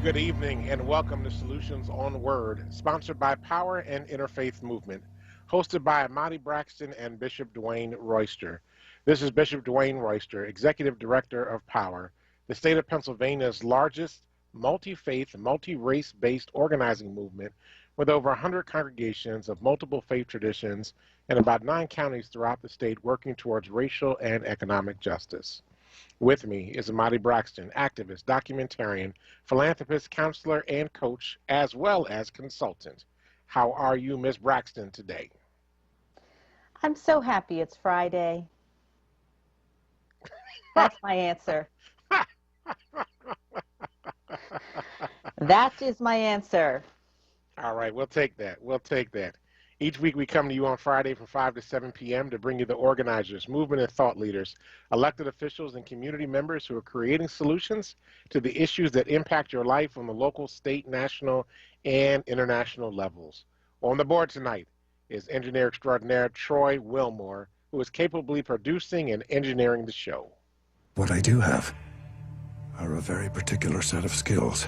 Good evening and welcome to Solutions on Word, sponsored by Power and Interfaith Movement, hosted by Ahmadi Braxton and Bishop Dwayne Royster. This is Bishop Dwayne Royster, Executive Director of Power, the state of Pennsylvania's largest multi-faith, multi-race-based organizing movement with over 100 congregations of multiple faith traditions and about 9 counties throughout the state working towards racial and economic justice. With me is Ahmadi Braxton, activist, documentarian, philanthropist, counselor, and coach, as well as consultant. How are you, Ms. Braxton, today? I'm so happy it's Friday. That's my answer. That is my answer. All right, we'll take that. We'll take that. Each week we come to you on Friday from 5 to 7 p.m. to bring you the organizers, movement and thought leaders, elected officials, and community members who are creating solutions to the issues that impact your life on the local, state, national, and international levels. On the board tonight is engineer extraordinaire Troy Wilmore, who is capably producing and engineering the show. What I do have are a very particular set of skills.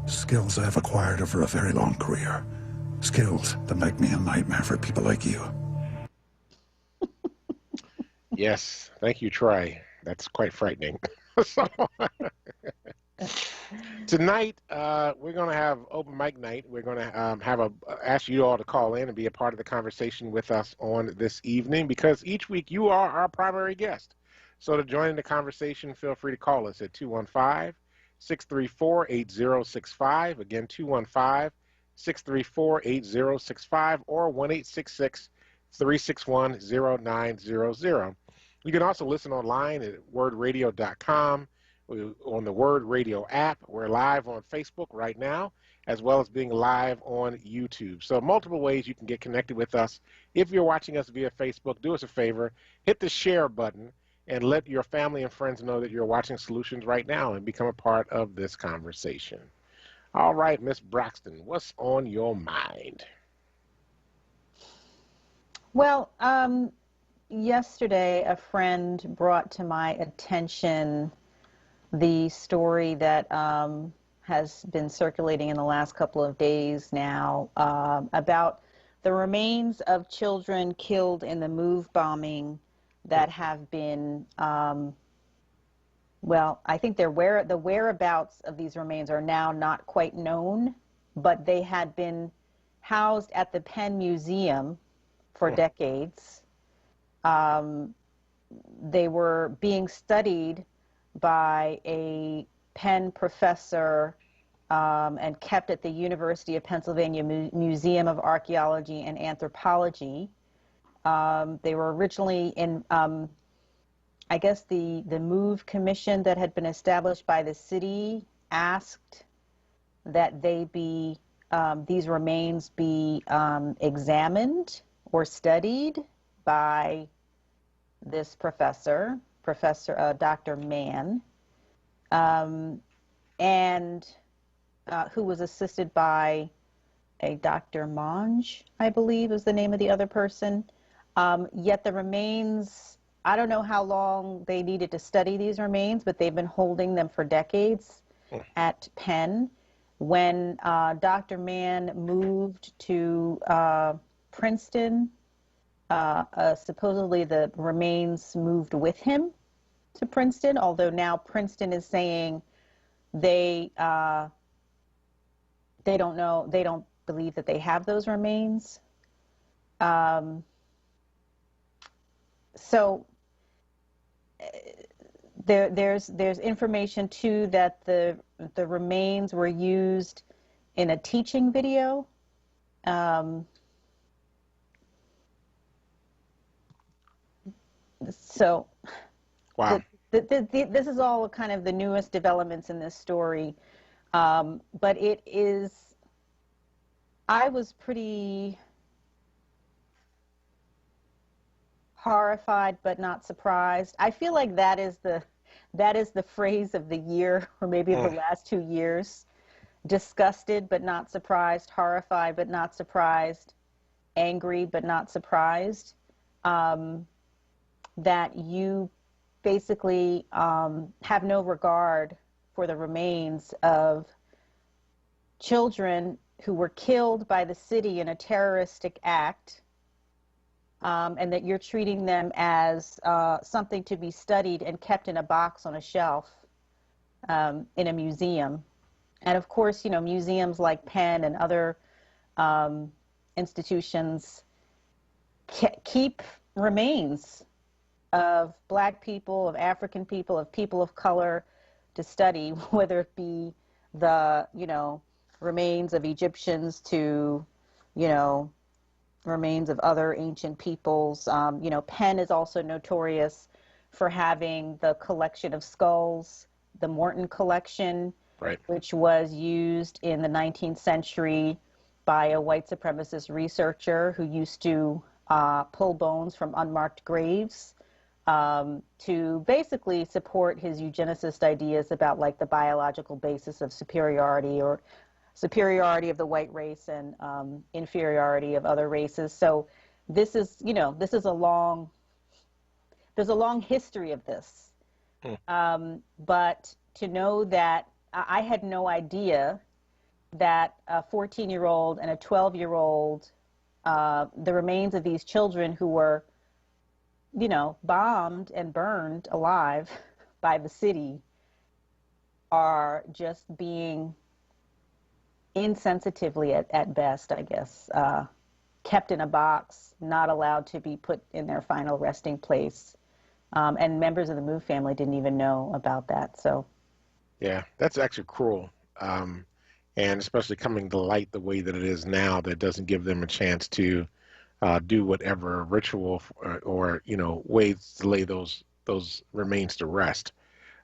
Skills I've acquired over a very long career. Skills that make me a nightmare for people like you. Yes, thank you, Troy. That's quite frightening. Tonight, we're going to have open mic night. We're going to ask you all to call in and be a part of the conversation with us on this evening because each week you are our primary guest. So to join in the conversation, feel free to call us at 215-634-8065. Again, 215-634-8065 or 1-866-361-0900. You can also listen online at wordradio.com, on the Word Radio app. We're live on Facebook right now, as well as being live on YouTube. So multiple ways you can get connected with us. If you're watching us via Facebook, do us a favor, hit the share button and let your family and friends know that you're watching Solutions right now and become a part of this conversation. All right, Miss Braxton, what's on your mind? Well, yesterday a friend brought to my attention the story that has been circulating in the last couple of days now about the remains of children killed in the MOVE bombing that have been well, I think the whereabouts of these remains are now not quite known, but they had been housed at the Penn Museum for decades. They were being studied by a Penn professor and kept at the University of Pennsylvania Museum of Archaeology and Anthropology. They were originally in I guess the MOVE commission that had been established by the city asked that they be, these remains be examined or studied by this professor, Dr. Mann, and who was assisted by a Dr. Monge, I believe is the name of the other person. Yet the remains, I don't know how long they needed to study these remains, but they've been holding them for decades at Penn. When Dr. Mann moved to Princeton, supposedly the remains moved with him to Princeton, although now Princeton is saying they don't know, they don't believe that they have those remains. So there's information too that the remains were used in a teaching video. So Wow. This is all kind of the newest developments in this story. But it is, I was pretty horrified but not surprised. I feel like that is the phrase of the year, or maybe of the last 2 years. Disgusted but not surprised, horrified but not surprised, angry but not surprised. That you basically have no regard for the remains of children who were killed by the city in a terroristic act, and that you're treating them as something to be studied and kept in a box on a shelf in a museum. And of course, you know, museums like Penn and other institutions keep remains of Black people, of African people, of people of color to study, whether it be the, you know, remains of Egyptians to, you know, remains of other ancient peoples. You know, Penn is also notorious for having the collection of skulls, the Morton collection, Right. which was used in the 19th century by a white supremacist researcher who used to pull bones from unmarked graves to basically support his eugenicist ideas about like the biological basis of superiority, or superiority of the white race and inferiority of other races. So this is, you know, this is there's a long history of this. But to know that I had no idea that a 14-year-old and a 12-year-old, the remains of these children who were, you know, bombed and burned alive by the city, are just being insensitively at best, I guess, kept in a box, not allowed to be put in their final resting place. And members of the Move family didn't even know about that. So, yeah, that's actually cruel. And especially coming to light the way that it is now, that doesn't give them a chance to do whatever ritual or you know, ways to lay those remains to rest.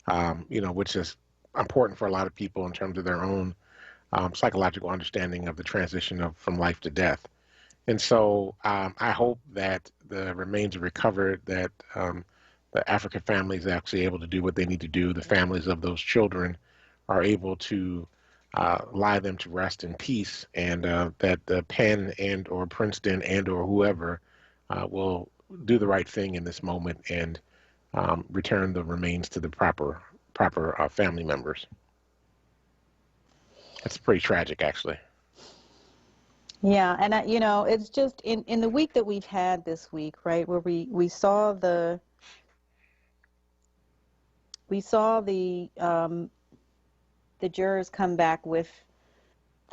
You know, which is important for a lot of people in terms of their own psychological understanding of the transition from life to death. And so I hope that the remains are recovered, that the African families are actually able to do what they need to do. The families of those children are able to lie them to rest in peace, and that the Penn and or Princeton and or whoever will do the right thing in this moment and return the remains to the proper family members. It's pretty tragic, actually. yeah, and you know, it's just in the week that we've had this week, right, where we saw the jurors come back with,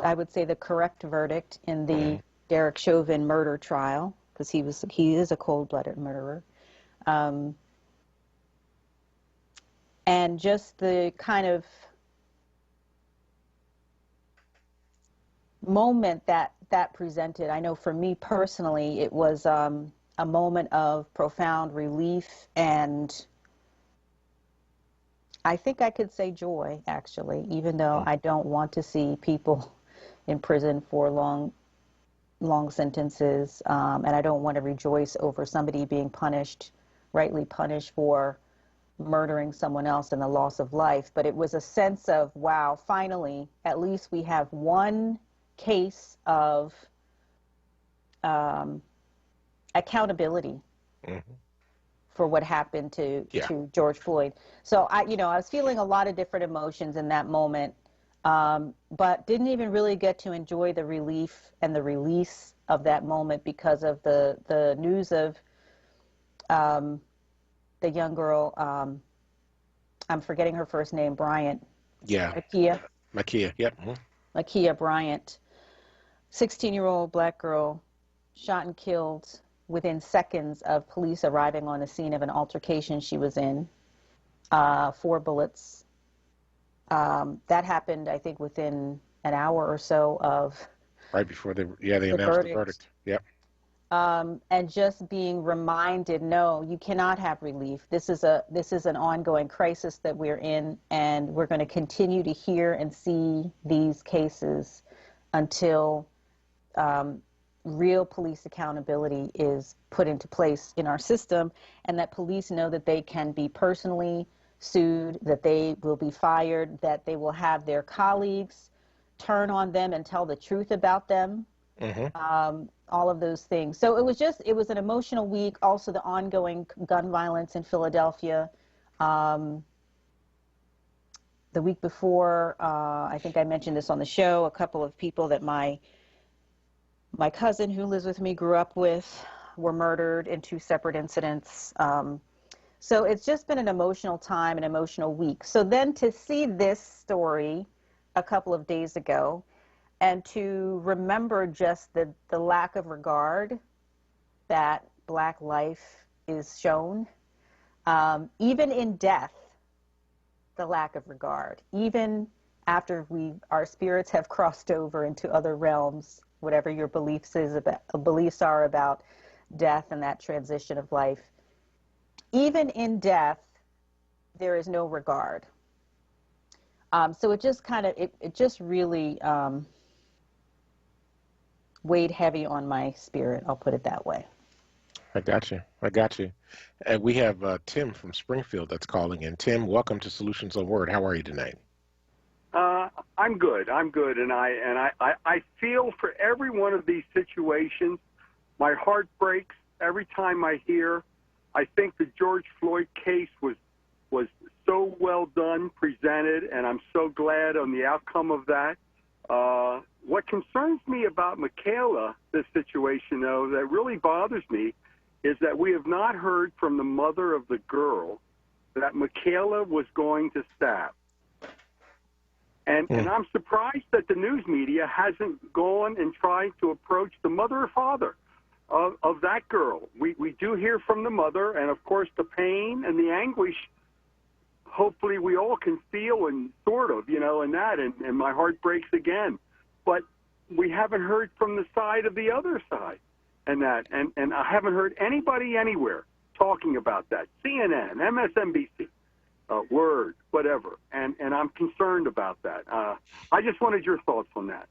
I would say, the correct verdict in the Derek Chauvin murder trial, because he is a cold-blooded murderer. And just the kind of moment that presented, I know for me personally, it was a moment of profound relief, and I think I could say joy, actually, even though I don't want to see people in prison for long sentences, and I don't want to rejoice over somebody being rightly punished for murdering someone else and the loss of life. But it was a sense of, wow, finally, at least we have one case of accountability for what happened to George Floyd. So I was feeling a lot of different emotions in that moment, but didn't even really get to enjoy the relief and the release of that moment because of the news of the young girl, I'm forgetting her first name, Bryant. Yeah. Makia, yep. Makia Bryant, 16-year-old Black girl, shot and killed within seconds of police arriving on the scene of an altercation she was in. 4 bullets. That happened, I think, within an hour or so of right before they announced the verdict. Yep. And just being reminded, no, you cannot have relief. This is an ongoing crisis that we're in, and we're going to continue to hear and see these cases until real police accountability is put into place in our system, and that police know that they can be personally sued, that they will be fired, that they will have their colleagues turn on them and tell the truth about them. All of those things. So it was an emotional week. Also, the ongoing gun violence in Philadelphia. the week before, I think I mentioned this on the show, a couple of people that my cousin who lives with me grew up with were murdered in two separate incidents. So it's just been an emotional time, an emotional week. So then to see this story a couple of days ago and to remember just the lack of regard that Black life is shown, even in death, the lack of regard, even after our spirits have crossed over into other realms, whatever your beliefs are about death and that transition of life, even in death, there is no regard. So it just kind of, it just really weighed heavy on my spirit, I'll put it that way. I got you. I got you. And we have Tim from Springfield that's calling in. Tim, welcome to Solutions on Word. How are you tonight? I'm good. And I feel for every one of these situations. My heart breaks every time I hear. I think the George Floyd case was so well done, presented, and I'm so glad on the outcome of that. What concerns me about Michaela, this situation, though, that really bothers me, is that we have not heard from the mother of the girl that Michaela was going to stab. And I'm surprised that the news media hasn't gone and tried to approach the mother or father of that girl. We do hear from the mother, and of course the pain and the anguish, hopefully we all can feel, and sort of, and that, and my heart breaks again. But we haven't heard from the side of the other side, and that, and I haven't heard anybody anywhere talking about that. CNN, MSNBC, WURD, whatever, and I'm concerned about that. I just wanted your thoughts on that.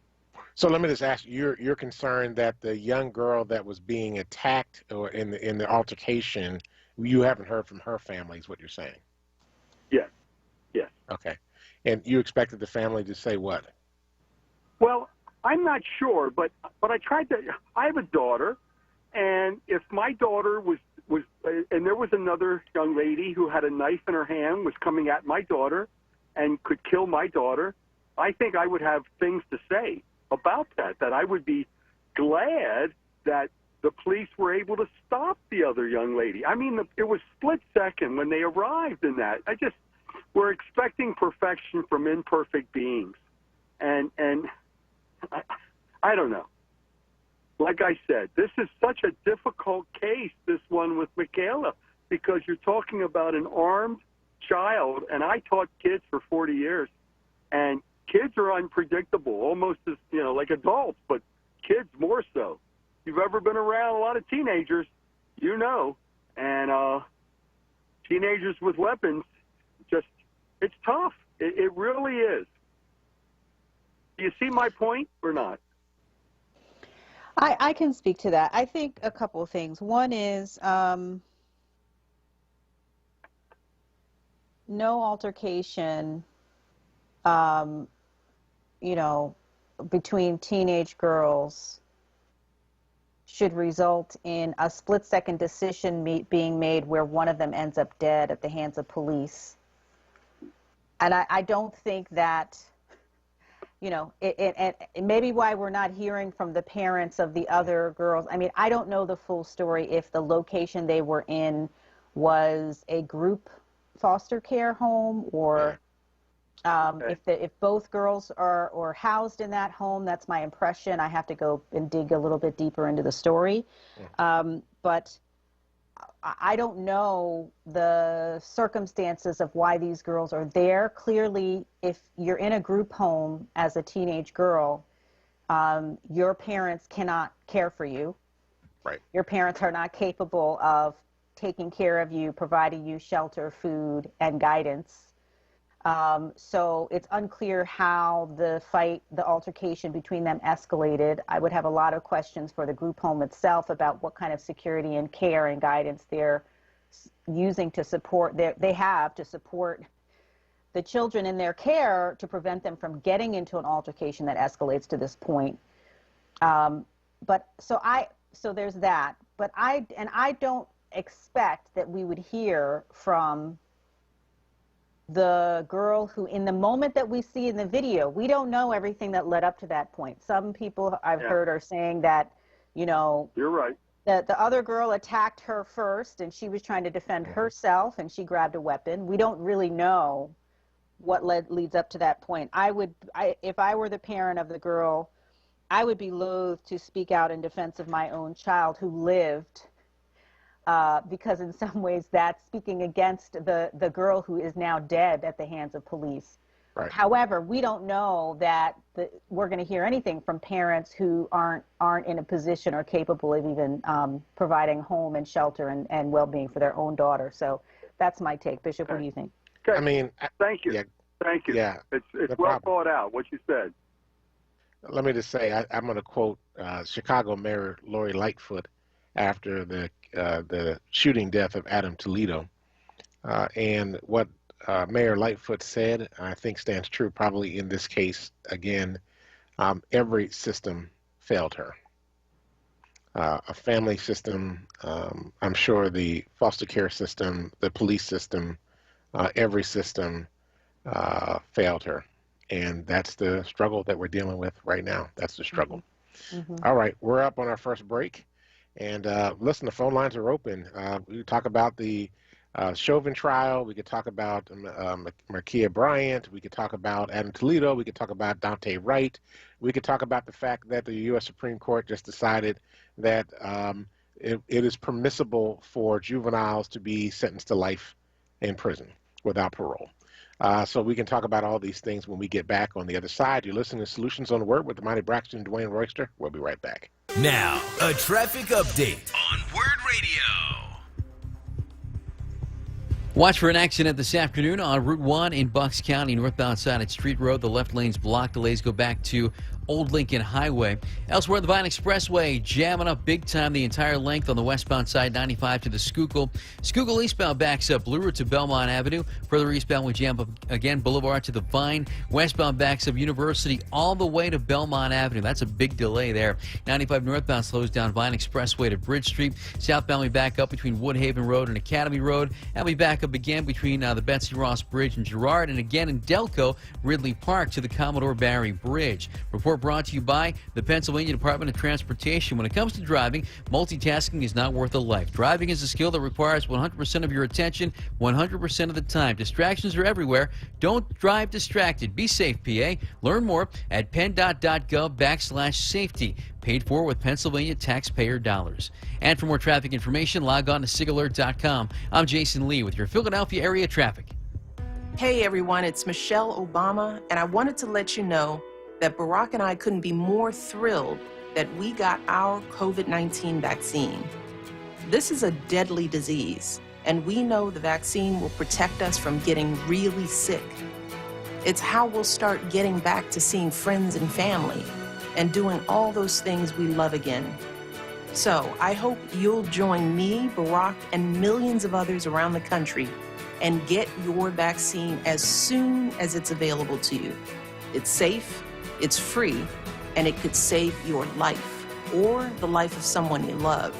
So let me just ask you, you're concerned that the young girl that was being attacked or in the altercation, you haven't heard from her family, is what you're saying? Yes. Okay. And you expected the family to say what? Well, I'm not sure, but I have a daughter, and if my daughter was and there was another young lady who had a knife in her hand, was coming at my daughter and could kill my daughter, I think I would have things to say about that I would be glad that the police were able to stop the other young lady. I mean, it was split second when they arrived in that. We're expecting perfection from imperfect beings. And I don't know. Like I said, this is such a difficult case, this one with Michaela, because you're talking about an armed child, and I taught kids for 40 years, and kids are unpredictable, almost as, like adults, but kids more so. If you've ever been around a lot of teenagers, and teenagers with weapons, it's tough. It really is. Do you see my point or not? I can speak to that. I think a couple of things. One is no altercation, between teenage girls should result in a split-second decision being made where one of them ends up dead at the hands of police. And I don't think that, it maybe why we're not hearing from the parents of the other girls. I mean, I don't know the full story if the location they were in was a group foster care home or if both girls are housed in that home. That's my impression. I have to go and dig a little bit deeper into the story. But I don't know the circumstances of why these girls are there. Clearly, if you're in a group home as a teenage girl, your parents cannot care for you. Right. Your parents are not capable of taking care of you, providing you shelter, food, and guidance. So it's unclear how the altercation between them escalated. I would have a lot of questions for the group home itself about what kind of security and care and guidance they're using to support to support the children in their care to prevent them from getting into an altercation that escalates to this point. So there's that. But I don't expect that we would hear from the girl who, in the moment that we see in the video, we don't know everything that led up to that point. Some people I've heard are saying that, you know, you're right, that the other girl attacked her first and she was trying to defend herself and she grabbed a weapon. We don't really know what leads up to that point. If I were the parent of the girl, I would be loath to speak out in defense of my own child who lived, because in some ways that's speaking against the girl who is now dead at the hands of police. Right. However, we don't know that we're going to hear anything from parents who aren't in a position or capable of even providing home and shelter and well-being for their own daughter. So that's my take. Bishop, what do you think? Okay. I mean, thank you. Yeah, thank you. Yeah, it's well thought out, what you said. Let me just say, I'm going to quote Chicago Mayor Lori Lightfoot after the shooting death of Adam Toledo. And what Mayor Lightfoot said, I think stands true probably in this case. Again, every system failed her. A family system, I'm sure the foster care system, the police system, every system failed her. And that's the struggle that we're dealing with right now. That's the struggle. Mm-hmm. All right, we're up on our first break. And listen, the phone lines are open. We talk about the Chauvin trial. We could talk about Markia Bryant. We could talk about Adam Toledo. We could talk about Dante Wright. We could talk about the fact that the U.S. Supreme Court just decided that it is permissible for juveniles to be sentenced to life in prison without parole. So we can talk about all these things when we get back on the other side. You're listening to Solutions on WURD with Ahmadi Braxton and Dwayne Royster. We'll be right back. Now, a traffic update on WURD Radio. Watch for an accident this afternoon on Route 1 in Bucks County, northbound side at Street Road. The left lane's blocked. Delays go back to Old Lincoln Highway. Elsewhere, the Vine Expressway jamming up big time the entire length on the westbound side, 95 to the Schuylkill. Schuylkill eastbound backs up Blue Route to Belmont Avenue. Further eastbound, we jam up again Boulevard to the Vine. Westbound backs up University all the way to Belmont Avenue. That's a big delay there. 95 northbound slows down Vine Expressway to Bridge Street. Southbound, we back up between Woodhaven Road and Academy Road. And we back up again between the Betsy Ross Bridge and Girard. And again in Delco, Ridley Park to the Commodore Barry Bridge. Report brought to you by the Pennsylvania Department of Transportation. When it comes to driving, multitasking is not worth a life. Driving is a skill that requires 100% of your attention 100% of the time. Distractions are everywhere. Don't drive distracted. Be safe, PA. Learn more at penn.gov/safety. Paid for with Pennsylvania taxpayer dollars. And for more traffic information, log on to sigalert.com. I'm Jason Lee with your Philadelphia area traffic. Hey everyone, it's Michelle Obama, and I wanted to let you know that Barack and I couldn't be more thrilled that we got our COVID-19 vaccine. This is a deadly disease, and we know the vaccine will protect us from getting really sick. It's how we'll start getting back to seeing friends and family and doing all those things we love again. So I hope you'll join me, Barack, and millions of others around the country and get your vaccine as soon as it's available to you. It's safe, it's free, and it could save your life or the life of someone you love.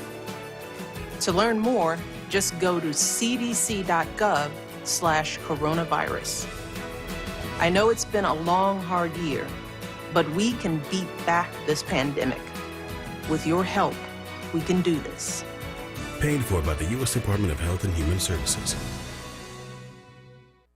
To learn more, just go to cdc.gov/coronavirus. I know it's been a long, hard year, but we can beat back this pandemic. With your help, we can do this. Paid for by the U.S. Department of Health and Human Services.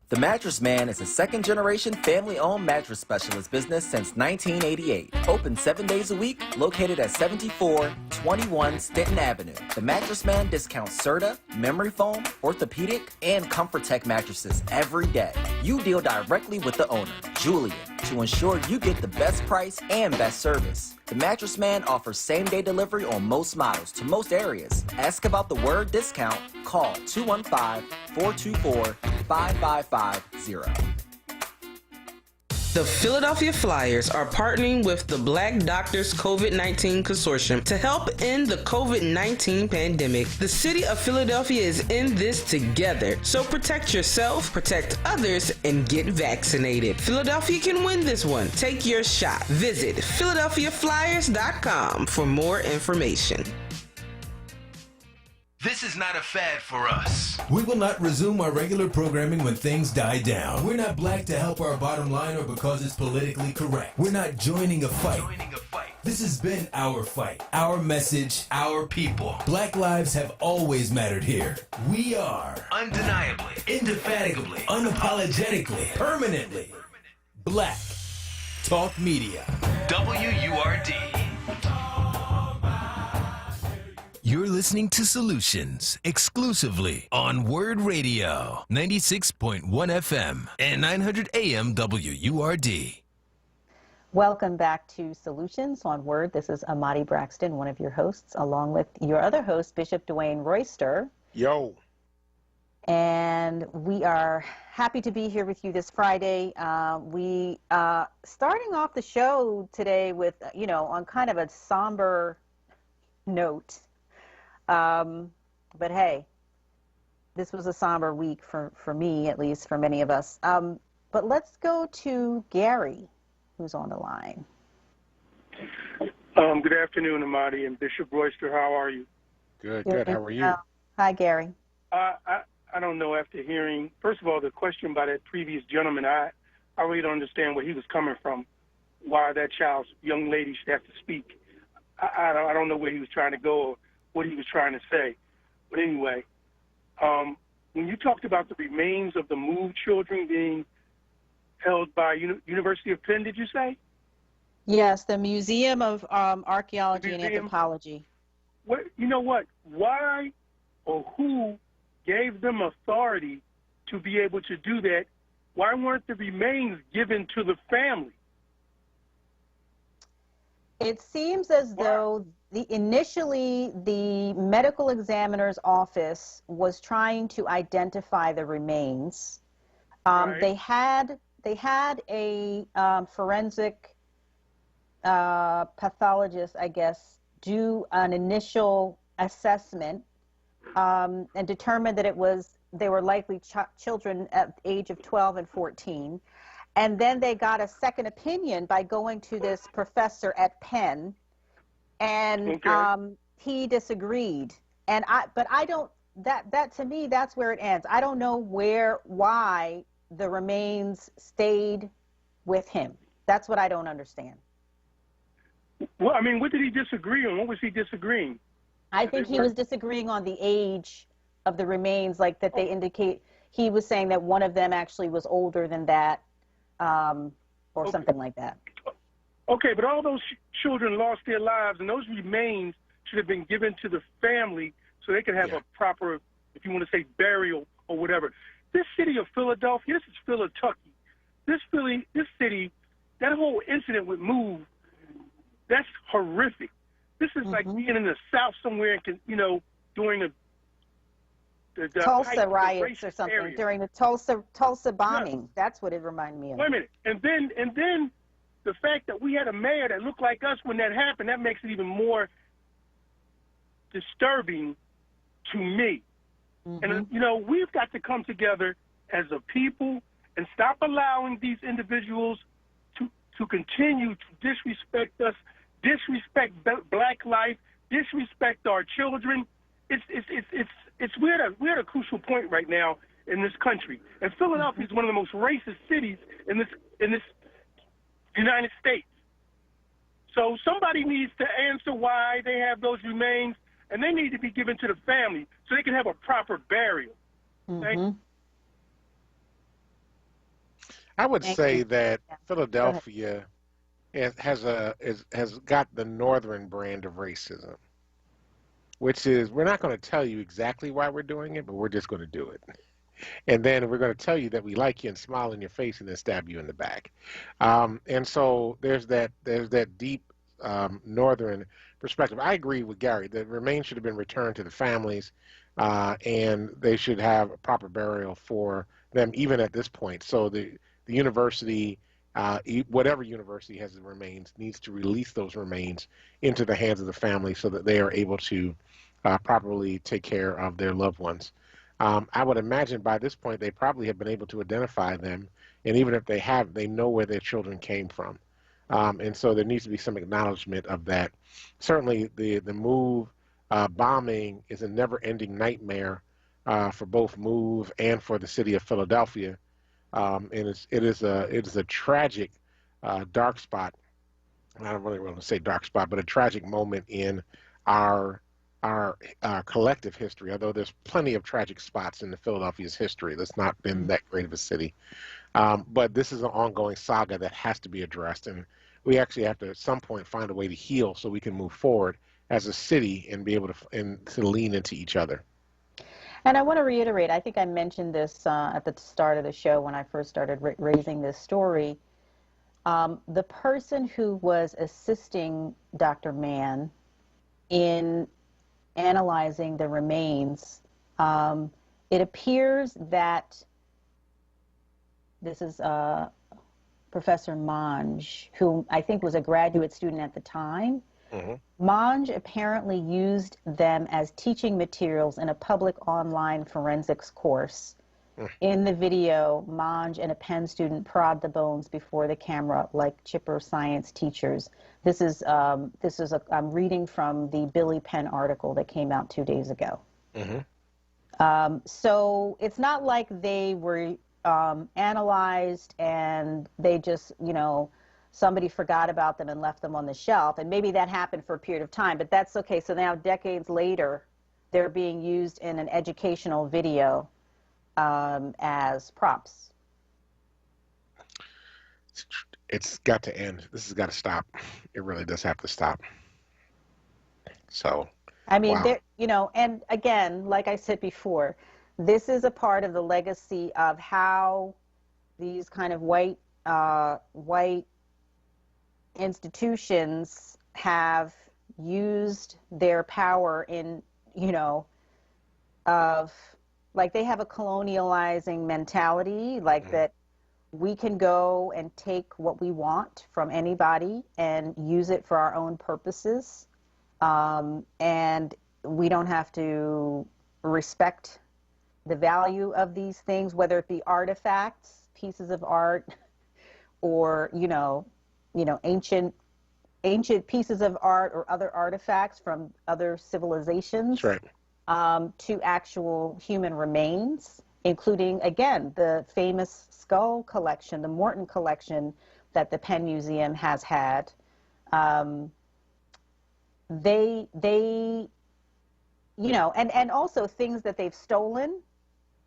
The Mattress Man is a second-generation family-owned mattress specialist business since 1988. Open 7 days a week, located at 7421 Stenton Avenue. The Mattress Man discounts Serta, memory foam, orthopedic, and ComfortTech mattresses every day. You deal directly with the owner, Julian, to ensure you get the best price and best service. The Mattress Man offers same-day delivery on most models to most areas. Ask about the WURD discount. Call 215-424-5550. The Philadelphia Flyers are partnering with the Black Doctors COVID-19 Consortium to help end the COVID-19 pandemic. The city of Philadelphia is in this together. So protect yourself, protect others, and get vaccinated. Philadelphia can win this one. Take your shot. Visit PhiladelphiaFlyers.com for more information. This is not a fad for us. We will not resume our regular programming when things die down. We're not black to help our bottom line or because it's politically correct. We're not joining a fight. This has been our fight, our message, our people. Black lives have always mattered here. We are Undeniably, indefatigably, unapologetically, permanently Black Talk Media. WURD. You're listening to Solutions exclusively on WURD Radio, 96.1 FM and 900 AM WURD. Welcome back to Solutions on WURD. This is Ahmadi Braxton, one of your hosts, along with your other host, Bishop Dwayne Royster. Yo. And we are happy to be here with you this Friday. We starting off the show today with, on kind of a somber note. But hey, this was a somber week for me, at least for many of us. But let's go to Gary, who's on the line. Good afternoon, Ahmadi and Bishop Royster. How are you? Good. How are you? Hi, Gary. I don't know, after hearing, first of all, the question by that previous gentleman, I really don't understand where he was coming from, why that young lady should have to speak. I don't know where he was trying to go or what he was trying to say. But anyway, when you talked about the remains of the moved children being held by University of Penn, did you say? Yes, the Museum of Archaeology and Anthropology. You know what? Why or who gave them authority to be able to do that? Why weren't the remains given to the family? It seems as though initially the medical examiner's office was trying to identify the remains. Right. They had a forensic pathologist, I guess, do an initial assessment and determined that they were likely children at the age of 12 and 14. And then they got a second opinion by going to this professor at Penn, and he disagreed. And that to me, that's where it ends. I don't know why the remains stayed with him. That's what I don't understand. Well, I mean, what did he disagree on? What was he disagreeing? I think he was disagreeing on the age of the remains, like that they indicate. He was saying that one of them actually was older than that, or something like that. Okay, but all those children lost their lives, and those remains should have been given to the family so they could have a proper, if you want to say, burial or whatever. This city of Philadelphia, this is Philadelphia. This city, that whole incident with Move, that's horrific. This is like being in the South somewhere, during the Tulsa riots or something, area. during the Tulsa bombing. Yes. That's what it reminded me of. Wait a minute. And then the fact that we had a mayor that looked like us when that happened, that makes it even more disturbing to me. Mm-hmm. And, we've got to come together as a people and stop allowing these individuals to continue to disrespect us, disrespect black life, disrespect our children. We're at a crucial point right now in this country. And Philadelphia is one of the most racist cities in this United States. So somebody needs to answer why they have those remains, and they need to be given to the family so they can have a proper burial. Okay? Mm-hmm. I would say that Philadelphia has got the northern brand of racism, which is we're not going to tell you exactly why we're doing it, but we're just going to do it. And then we're going to tell you that we like you and smile in your face and then stab you in the back. And so there's that deep northern perspective. I agree with Gary. The remains should have been returned to the families, and they should have a proper burial for them even at this point. So the university, whatever university has the remains, needs to release those remains into the hands of the family so that they are able to properly take care of their loved ones. I would imagine by this point they probably have been able to identify them, and even if they have, they know where their children came from. And so there needs to be some acknowledgement of that. Certainly the move bombing is a never-ending nightmare for both MOVE and for the city of Philadelphia. And it is a tragic dark spot. I don't really want to say dark spot, but a tragic moment in our collective history. Although there's plenty of tragic spots in the Philadelphia's history, that's not been that great of a city. But this is an ongoing saga that has to be addressed, and we actually have to at some point find a way to heal so we can move forward as a city and be able to lean into each other. And I want to reiterate, I think I mentioned this at the start of the show when I first started raising this story. The person who was assisting Dr. Mann in analyzing the remains, it appears that this is Professor Monge, who I think was a graduate student at the time. Monge apparently used them as teaching materials in a public online forensics course. In the video, Monge and a Penn student prod the bones before the camera like chipper science teachers. I'm reading from the Billy Penn article that came out 2 days ago. So it's not like they were analyzed and they just, somebody forgot about them and left them on the shelf. And maybe that happened for a period of time, but that's okay. So now decades later, they're being used in an educational video as props. It's got to end. This has got to stop. It really does have to stop. So, I mean, wow. And again, like I said before, this is a part of the legacy of how these kind of white institutions have used their power in, like they have a colonializing mentality, like that we can go and take what we want from anybody and use it for our own purposes. And we don't have to respect the value of these things, whether it be artifacts, pieces of art, or, ancient pieces of art or other artifacts from other civilizations. That's right. To actual human remains, including, again, the famous skull collection, the Morton collection that the Penn Museum has had. They and also things that they've stolen,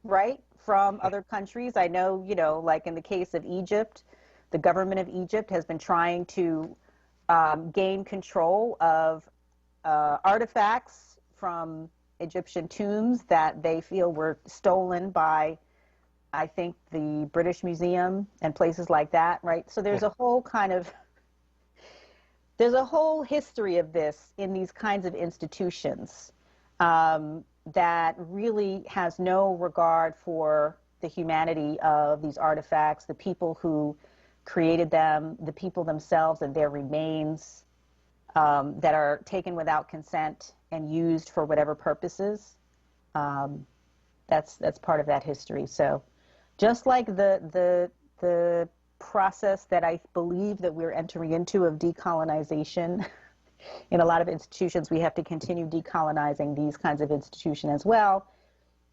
right, from other countries. I know, like in the case of Egypt, the government of Egypt has been trying to gain control of artifacts from Egyptian tombs that they feel were stolen by, I think, the British Museum and places like that, right? So there's a whole history of this in these kinds of institutions that really has no regard for the humanity of these artifacts, the people who created them, the people themselves and their remains that are taken without consent and used for whatever purposes. That's part of that history. So just like the process that I believe that we're entering into of decolonization in a lot of institutions, we have to continue decolonizing these kinds of institutions as well,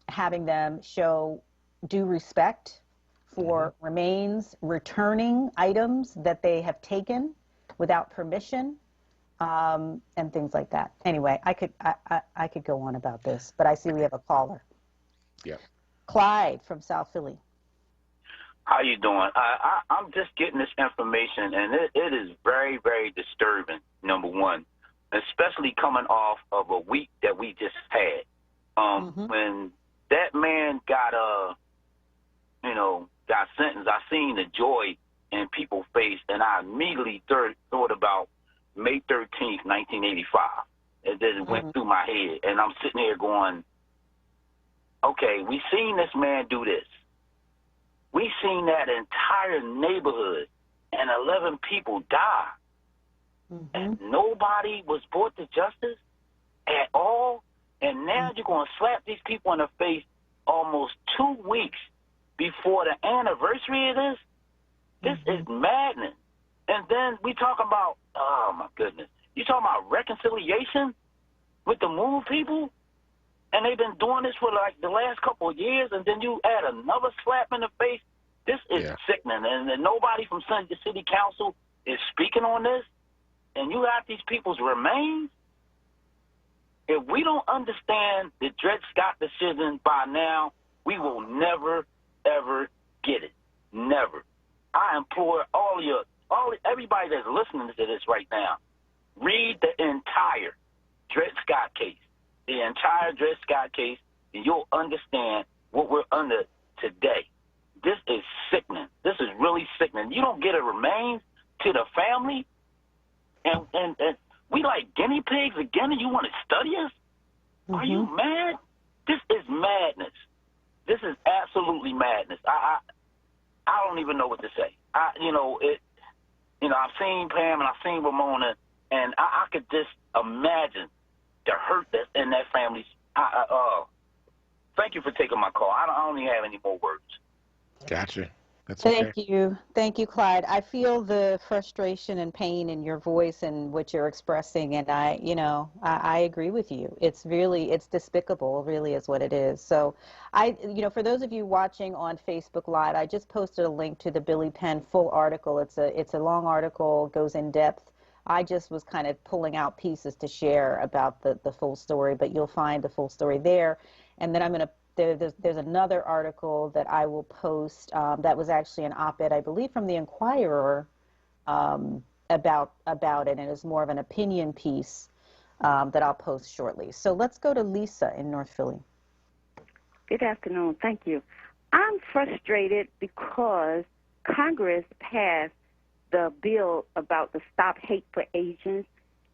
having them show due respect for remains, returning items that they have taken without permission, and things like that. Anyway, I could go on about this, but I see we have a caller. Yeah. Clyde from South Philly. How you doing? I'm just getting this information, and it is very, very disturbing, number one, especially coming off of a week that we just had. When that man got sentenced, I seen the joy in people's face, and I immediately thought about May 13th, 1985. It just went through my head, and I'm sitting here going, okay, we seen this man do this. We seen that entire neighborhood and 11 people die. And nobody was brought to justice at all. And now you're going to slap these people in the face almost 2 weeks before the anniversary of this? This is maddening. And then we talk about, oh, my goodness. You talking about reconciliation? with the move people, and they've been doing this for like the last couple of years, and then you add another slap in the face. This is sickening, and nobody from the city council is speaking on this, and you have these people's remains. If we don't understand the Dred Scott decision by now, we will never, ever get it. Never. I implore everybody that's listening to this right now, read the entire Dred Scott case. The entire Dred Scott case, and you'll understand what we're under today. This is sickening. This is really sickening. You don't get a remains to the family, and we like guinea pigs again, and you want to study us? Mm-hmm. Are you mad? This is madness. This is absolutely madness. I don't even know what to say. I've seen Pam and I've seen Ramona, and I could just imagine the hurt that's in that family's. Thank you for taking my call. I don't even have any more words. Gotcha. That's okay. Thank you, Clyde. I feel the frustration and pain in your voice and what you're expressing, and I agree with you. It's despicable, really, is what it is. So, for those of you watching on Facebook Live, I just posted a link to the Billy Penn full article. It's a long article, goes in depth. I just was kind of pulling out pieces to share about the full story, but you'll find the full story there. And then there's another article that I will post that was actually an op-ed, I believe, from the Inquirer about it, and it's more of an opinion piece that I'll post shortly. So let's go to Lisa in North Philly. Good afternoon. Thank you. I'm frustrated because Congress passed the bill about the Stop Hate for Asians,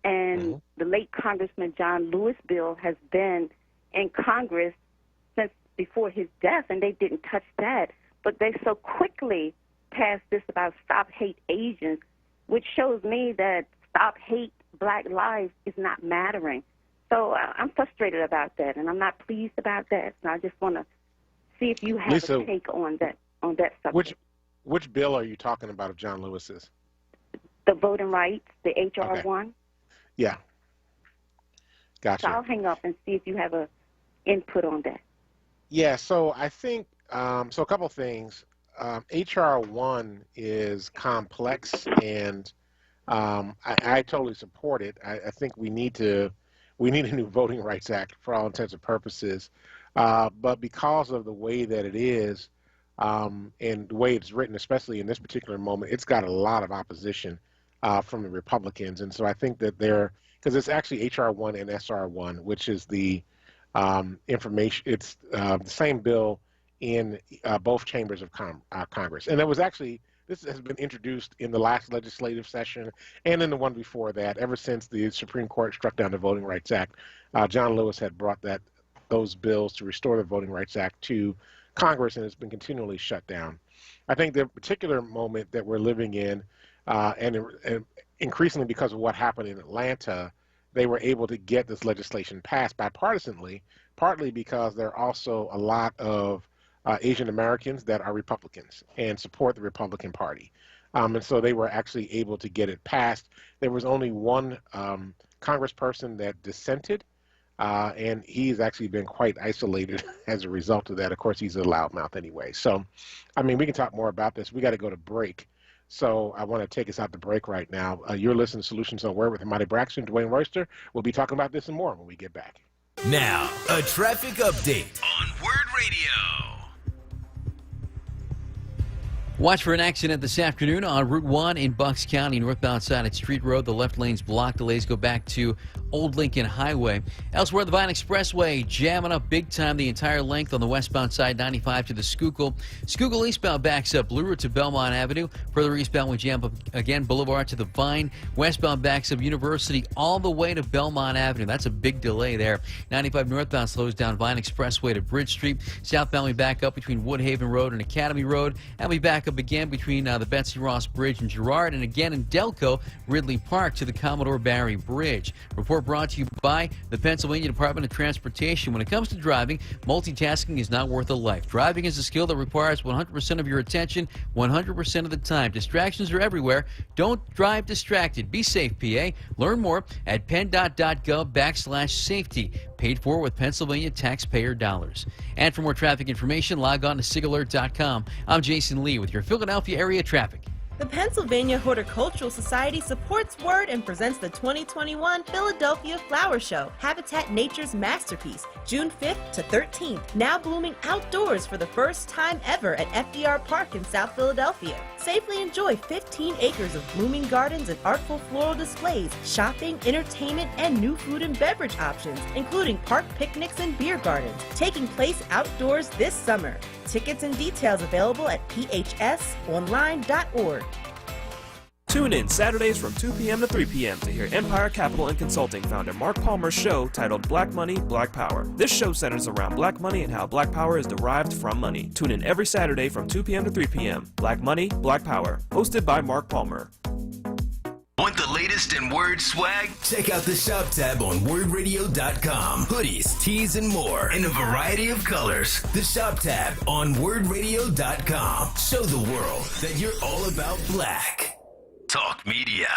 and the late Congressman John Lewis bill has been in Congress since before his death, and they didn't touch that. But they so quickly passed this about Stop Hate Asians, which shows me that Stop Hate Black Lives is not mattering. So I'm frustrated about that, and I'm not pleased about that. So I just want to see if you have Lisa, a take on that subject. Which bill are you talking about of John Lewis's? The voting rights, the HR one. Yeah. Gotcha. So I'll hang up and see if you have a input on that. Yeah, so I think, a couple things. HR 1 is complex, and I totally support it. I think we need a new Voting Rights Act for all intents and purposes. But because of the way that it is, and the way it's written, especially in this particular moment, it's got a lot of opposition from the Republicans. And so I think that because it's actually HR 1 and SR 1, which is the information, it's the same bill in both chambers of Congress. And this has been introduced in the last legislative session and in the one before that. Ever since the Supreme Court struck down the Voting Rights Act, John Lewis had brought those bills to restore the Voting Rights Act to Congress, and it's been continually shut down. I think the particular moment that we're living in, and increasingly because of what happened in Atlanta, they were able to get this legislation passed bipartisanly, partly because there are also a lot of Asian Americans that are Republicans and support the Republican Party. And so they were actually able to get it passed. There was only one congressperson that dissented, and he's actually been quite isolated as a result of that. Of course, he's a loudmouth anyway. So, we can talk more about this. We got to go to break. So I want to take us out to break right now. You're listening to Solutions on WURD with Ahmadi Braxton, Dwayne Royster. We'll be talking about this and more when we get back. Now, a traffic update on WURD Radio. Watch for an accident this afternoon on Route 1 in Bucks County, northbound side at Street Road. The left lane's blocked. Delays go back to Old Lincoln Highway. Elsewhere, the Vine Expressway jamming up big time the entire length on the westbound side, 95 to the Schuylkill. Schuylkill eastbound backs up Blue Route to Belmont Avenue. Further eastbound, we jam up again Boulevard to the Vine. Westbound backs up University all the way to Belmont Avenue. That's a big delay there. 95 northbound slows down Vine Expressway to Bridge Street. Southbound, we back up between Woodhaven Road and Academy Road. And we back up backup began between the Betsy Ross Bridge and Girard, and again in Delco, Ridley Park to the Commodore Barry Bridge. Report brought to you by the Pennsylvania Department of Transportation. When it comes to driving, multitasking is not worth a life. Driving is a skill that requires 100% of your attention 100% of the time. Distractions are everywhere. Don't drive distracted. Be safe, PA. Learn more at penn.gov/safety. Paid for with Pennsylvania taxpayer dollars. And for more traffic information, log on to sigalert.com. I'm Jason Lee with your Philadelphia area traffic. The Pennsylvania Horticultural Society supports WURD and presents the 2021 Philadelphia Flower Show, Habitat Nature's Masterpiece, June 5th to 13th. Now blooming outdoors for the first time ever at FDR Park in South Philadelphia. Safely enjoy 15 acres of blooming gardens and artful floral displays, shopping, entertainment, and new food and beverage options, including park picnics and beer gardens, taking place outdoors this summer. Tickets and details available at phsonline.org. Tune in Saturdays from 2 p.m. to 3 p.m. to hear Empire Capital and Consulting founder Mark Palmer's show titled Black Money, Black Power. This show centers around black money and how black power is derived from money. Tune in every Saturday from 2 p.m. to 3 p.m. Black Money, Black Power, hosted by Mark Palmer. Want the latest in WURD swag? Check out the shop tab on WURDradio.com. Hoodies, tees, and more in a variety of colors. The shop tab on WURDradio.com. Show the world that you're all about black. Talk media.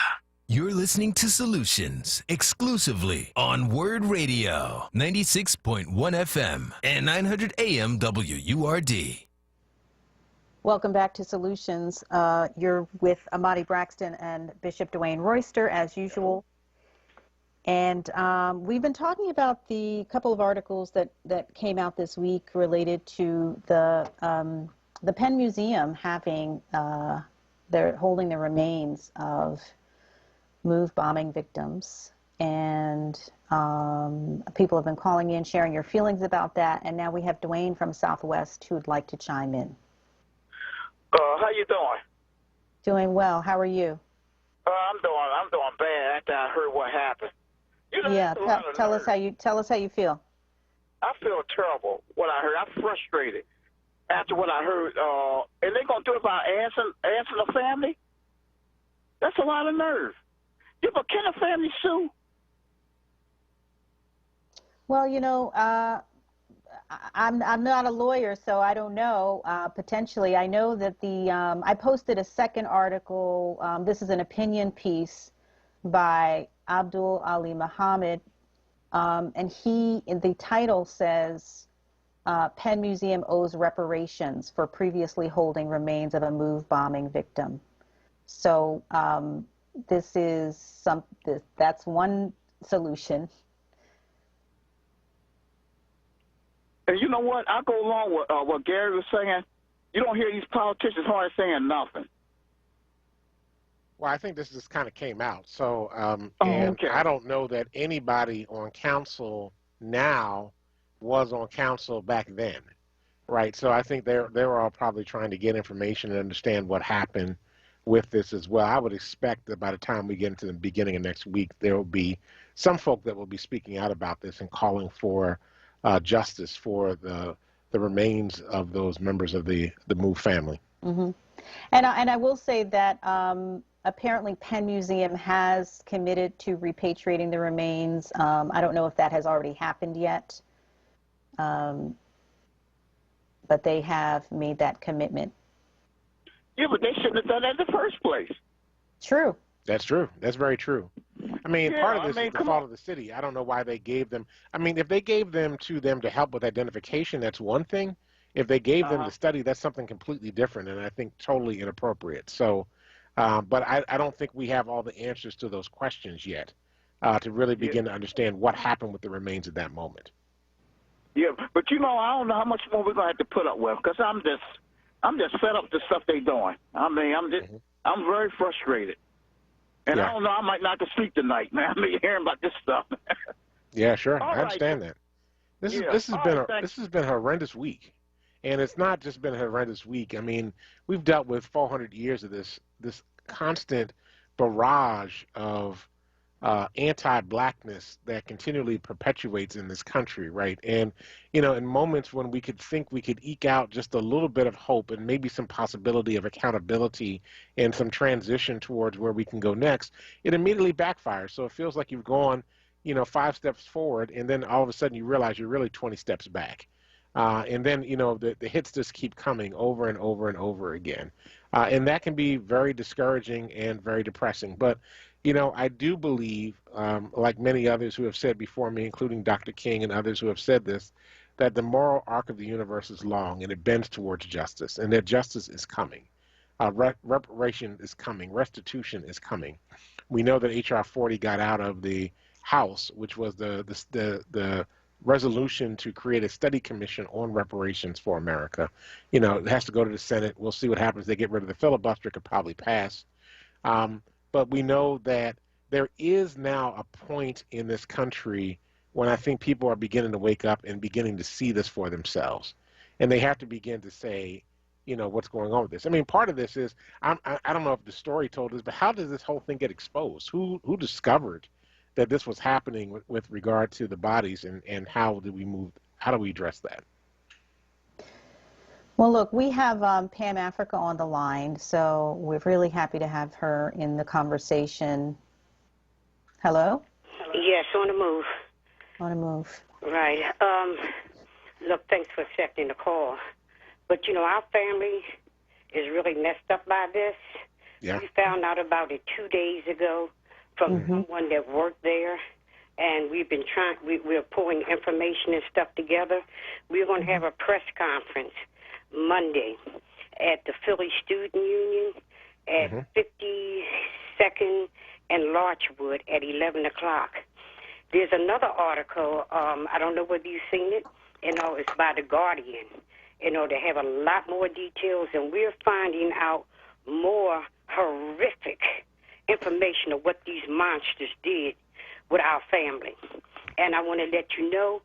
You're listening to Solutions exclusively on WURD Radio, 96.1 FM and 900 AM WURD. Welcome back to Solutions. You're with Ahmadi Braxton and Bishop Dwayne Royster, as usual. And we've been talking about the couple of articles that came out this week related to the Penn Museum having, they're holding the remains of MOVE bombing victims. And people have been calling in, sharing your feelings about that. And now we have Dwayne from Southwest who would like to chime in. How you doing? Doing well. How are you? I'm doing bad after I heard what happened. You know, yeah, tell us how you feel. I feel terrible. What I heard, I'm frustrated after what I heard. And they're gonna do it about answering the family. That's a lot of nerve. Yeah, but can a family sue? Well, you know, I'm not a lawyer, so I don't know. Potentially, I know that I posted a second article. This is an opinion piece by Abdul Ali Muhammad, and the title says, Penn Museum owes reparations for previously holding remains of a MOVE bombing victim. So that's one solution. And you know what? I go along with what Gary was saying. You don't hear these politicians hardly saying nothing. Well, I think this just kind of came out. So, okay. I don't know that anybody on council now was on council back then, right? So I think they were all probably trying to get information and understand what happened with this as well. I would expect that by the time we get into the beginning of next week, there will be some folk that will be speaking out about this and calling for justice for the remains of those members of the MOVE family. Mm-hmm. And I will say that apparently Penn Museum has committed to repatriating the remains. I don't know if that has already happened yet, but they have made that commitment. Yeah, but they shouldn't have done that in the first place. True. That's true. That's very true. I mean, part of this is the fault of the city. I don't know why they gave them. I mean, if they gave them to help with identification, that's one thing. If they gave them to study, that's something completely different, and I think totally inappropriate. So, but I don't think we have all the answers to those questions yet to really begin to understand what happened with the remains at that moment. Yeah, but you know, I don't know how much more we're gonna have to put up with, because I'm just fed up with the stuff they're doing. I mean, I'm very frustrated. And I don't know, I might not go sleep tonight, man. I'm hearing about this stuff. Yeah, sure. I understand that. This has been a horrendous week. And it's not just been a horrendous week. I mean, we've dealt with 400 years of this constant barrage of anti-blackness that continually perpetuates in this country, right? And, you know, in moments when we could think we could eke out just a little bit of hope and maybe some possibility of accountability and some transition towards where we can go next, it immediately backfires. So it feels like you've gone, you know, 5 steps forward, and then all of a sudden you realize you're really 20 steps back. And then, you know, the hits just keep coming over and over and over again. And that can be very discouraging and very depressing. But, you know, I do believe, like many others who have said before me, including Dr. King and others who have said this, that the moral arc of the universe is long and it bends towards justice, and that justice is coming. Reparation is coming. Restitution is coming. We know that H.R. 40 got out of the House, which was the resolution to create a study commission on reparations for America. You know, it has to go to the Senate. We'll see what happens. They get rid of the filibuster. It could probably pass. But we know that there is now a point in this country when I think people are beginning to wake up and beginning to see this for themselves. And they have to begin to say, you know, what's going on with this. I mean, part of this is, I don't know if the story told us, but how does this whole thing get exposed? Who discovered that this was happening with regard to the bodies, and how do we address that? Well, look, we have Pam Africa on the line, so we're really happy to have her in the conversation. Hello? Yes, on the move. On the move. Right. Look, thanks for accepting the call. But, you know, our family is really messed up by this. Yeah. We found out about it 2 days ago from someone that worked there. And we've been we're pulling information and stuff together. We're going to have a press conference Monday at the Philly Student Union at 52nd and Larchwood at 11 o'clock. There's another article, I don't know whether you've seen it, you know, it's by The Guardian. You know, they have a lot more details, and we're finding out more horrific information of what these monsters did with our family. And I want to let you know,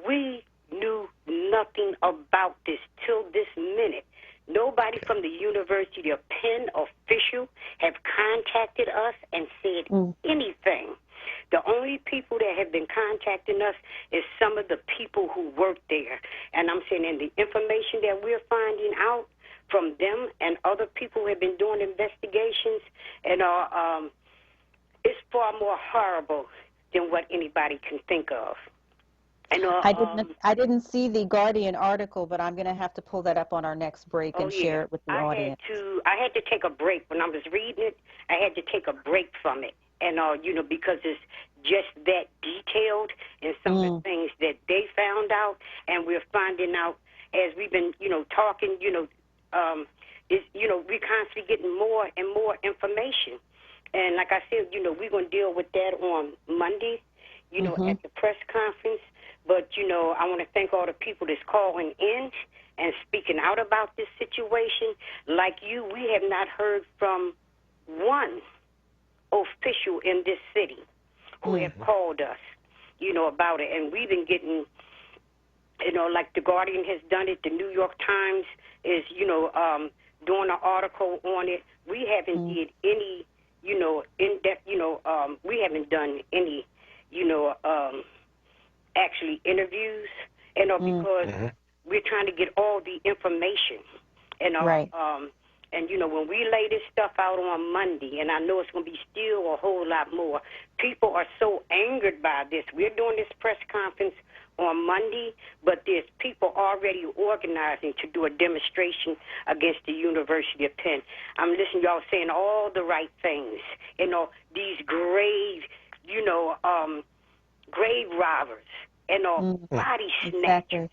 we knew nothing about this till this minute. Nobody from the University of Penn official have contacted us and said anything. The only people that have been contacting us is some of the people who work there. And I'm saying, in the information that we're finding out from them and other people who have been doing investigations, and it's far more horrible than what anybody can think of. And, I didn't see the Guardian article, but I'm going to have to pull that up on our next break and share it with the audience. I had to take a break when I was reading it. I had to take a break from it, and you know, because it's just that detailed in some of the things that they found out, and we're finding out as we've been, you know, talking. You know, we're constantly getting more and more information, and like I said, you know, we're going to deal with that on Monday. You know, at the press conference. But, you know, I want to thank all the people that's calling in and speaking out about this situation. Like you, we have not heard from one official in this city who have called us, you know, about it. And we've been getting, you know, like The Guardian has done it. The New York Times is, you know, doing an article on it. We haven't did any, you know, in-depth, you know, we haven't done any, you know, actually interviews, you know, because we're trying to get all the information, you know. Right. And, you know, when we lay this stuff out on Monday, and I know it's going to be still a whole lot more, people are so angered by this. We're doing this press conference on Monday, but there's people already organizing to do a demonstration against the University of Penn. I'm listening to y'all saying all the right things, you know, these grave, you know, grave robbers, you know, body snatchers.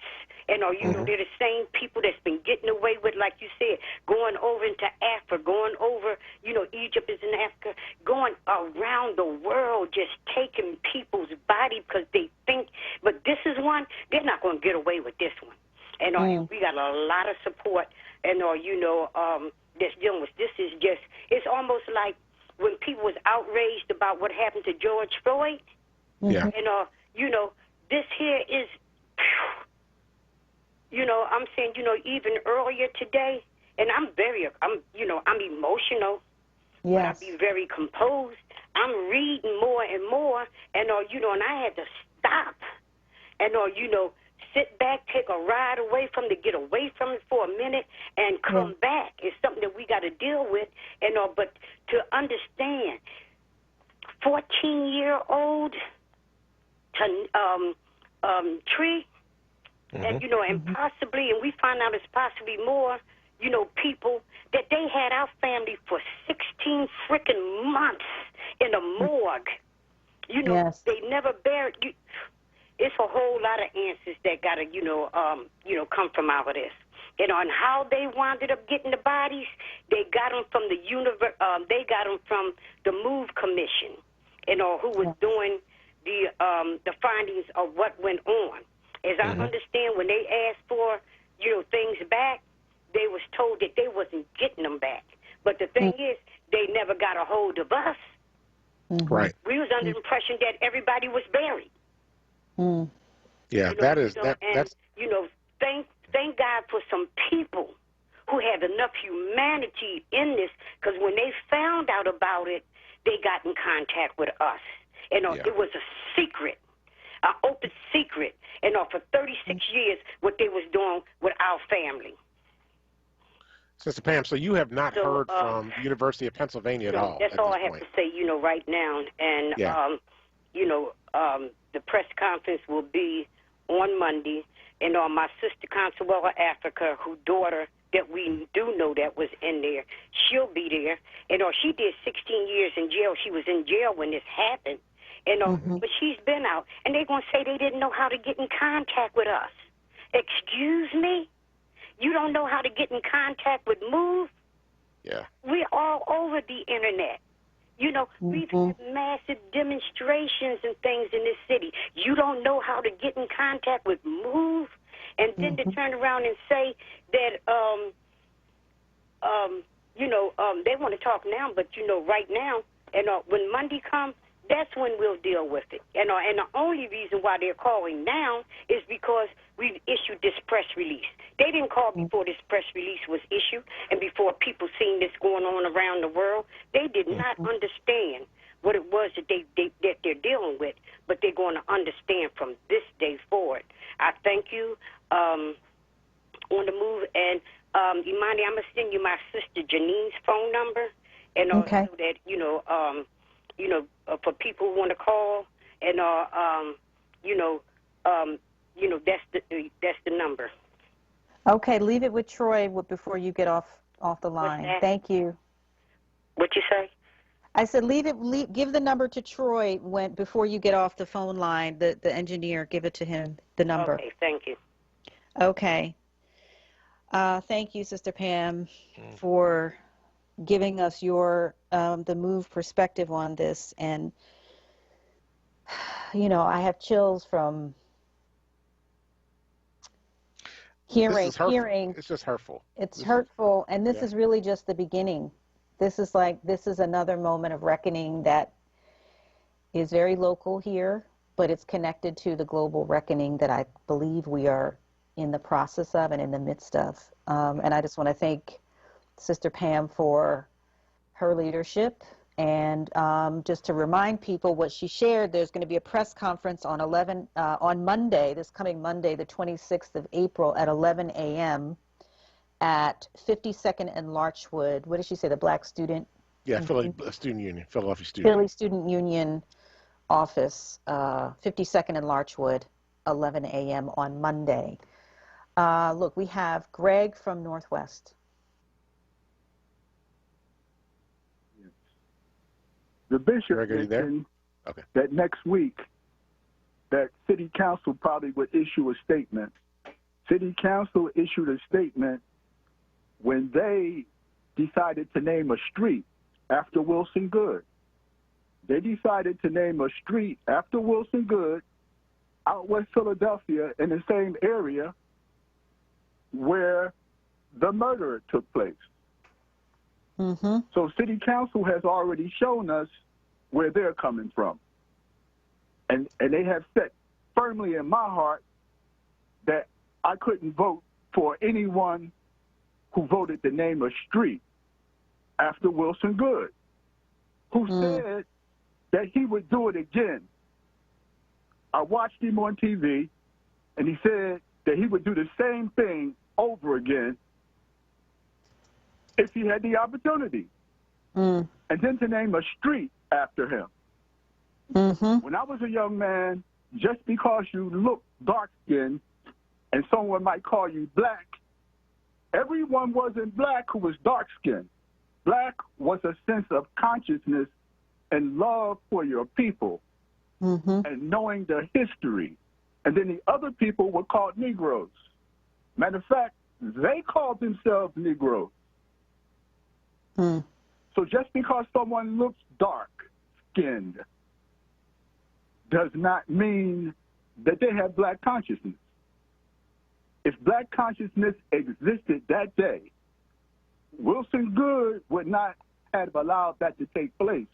You know, you know, they're the same people that's been getting away with, like you said, going over into Africa, going over, you know, Egypt is in Africa, going around the world, just taking people's body because they think, but this is one, they're not going to get away with this one. And we got a lot of support, and, you know, that's dealing with this is just, it's almost like when people was outraged about what happened to George Floyd, Yeah. and, you know, this here is, you know, I'm saying, you know, even earlier today, and I'm you know, I'm emotional, but I'll be very composed. I'm reading more and more, and and I had to stop, and sit back, take a ride away from to get away from it for a minute, and come back. It's something that we got to deal with, but to understand, 14-year-old Tree, and and possibly, and we find out it's possibly more, people that they had our family for 16 freaking months in a morgue. They never buried you. It's a whole lot of answers that gotta, come from out of this. And how they wound up getting the bodies, they got them from the they got them from the MOVE Commission, who was doing the findings of what went on. As I understand, when they asked for, things back, they was told that they wasn't getting them back. But the thing is, they never got a hold of us. Right. We was under the impression that everybody was buried. Yeah, that's thank God for some people who had enough humanity in this, because when they found out about it, they got in contact with us. It was a secret, an open secret. For 36 years, what they was doing with our family. Sister Pam, so you have not heard from University of Pennsylvania at all? That's all I have to say, right now. And, the press conference will be on Monday. And my sister, Consuela Africa, whose daughter that we do know that was in there, she'll be there. And she did 16 years in jail. She was in jail when this happened. But she's been out. And they're going to say they didn't know how to get in contact with us. Excuse me? You don't know how to get in contact with MOVE? Yeah. We're all over the internet. We've had massive demonstrations and things in this city. You don't know how to get in contact with MOVE? And then to turn around and say that, they want to talk now, but, right now, and when Monday comes, that's when we'll deal with it. And the only reason why they're calling now is because we've issued this press release. They didn't call before this press release was issued and before people seen this going on around the world. They did not understand what it was that that they're dealing with, but they're going to understand from this day forward. I thank you on the move. And, Imani, I'm going to send you my sister Janine's phone number. And so that, for people who want to call, and that's the number. Okay, leave it with Troy before you get off the line. Thank you. What you say? I said give the number to Troy before you get off the phone line. The engineer, give it to him. The number. Okay, thank you. Okay. Thank you, Sister Pam, for giving us your the MOVE perspective on this. And I have chills from hearing. It's just hurtful. It's hurtful, and this is really just the beginning. This is another moment of reckoning that is very local here, but it's connected to the global reckoning that I believe we are in the process of and in the midst of. And I just want to thank Sister Pam for her leadership, and just to remind people what she shared, there's going to be a press conference on Monday, this coming Monday, the 26th of April at 11 a.m. at 52nd and Larchwood. What did she say, the Black Student? Yeah, Philadelphia Student Union Philly Student Union office, 52nd and Larchwood, 11 a.m. on Monday. Look, we have Greg from Northwest. The bishop mentioned that next week that city council probably would issue a statement. City council issued a statement when they decided to name a street after Wilson Good. They decided to name a street after Wilson Good out West Philadelphia in the same area where the murder took place. So city council has already shown us where they're coming from. And they have set firmly in my heart that I couldn't vote for anyone who voted to name a street after Wilson Good, who said that he would do it again. I watched him on TV, and he said that he would do the same thing over again if he had the opportunity. And then to name a street after him. When I was a young man, just because you look dark-skinned and someone might call you black, everyone wasn't black who was dark-skinned. Black was a sense of consciousness and love for your people and knowing their history. And then the other people were called Negroes. Matter of fact, they called themselves Negroes. So just because someone looks dark-skinned does not mean that they have black consciousness. If black consciousness existed that day, Wilson Good would not have allowed that to take place.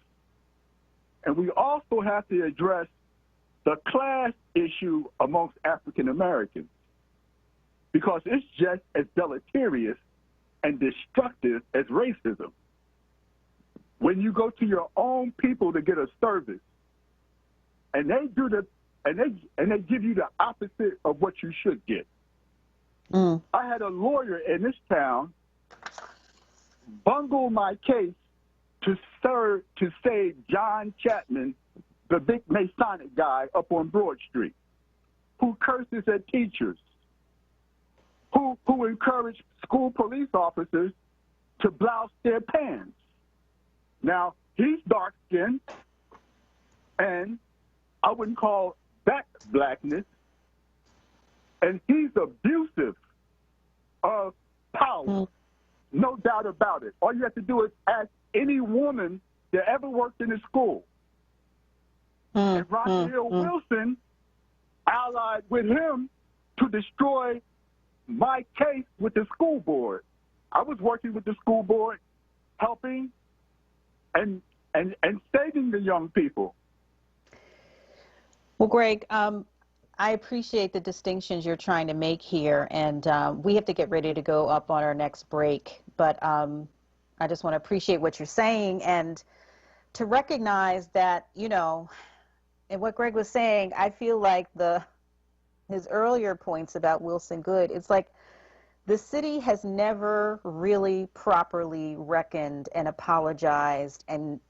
And we also have to address the class issue amongst African Americans, because it's just as deleterious and destructive as racism. When you go to your own people to get a service, and they do they give you the opposite of what you should get. I had a lawyer in this town bungle my case to save John Chapman, the big Masonic guy up on Broad Street, who curses at teachers, who encouraged school police officers to blouse their pants. Now, he's dark-skinned, and I wouldn't call that blackness, and he's abusive of power, no doubt about it. All you have to do is ask any woman that ever worked in a school. And Raphael Wilson allied with him to destroy my case with the school board. I was working with the school board, helping and saving the young people. Well, Greg, I appreciate the distinctions you're trying to make here, and we have to get ready to go up on our next break, but I just want to appreciate what you're saying and to recognize that, you know, and what Greg was saying, I feel like his earlier points about Wilson Good, it's like the city has never really properly reckoned and apologized and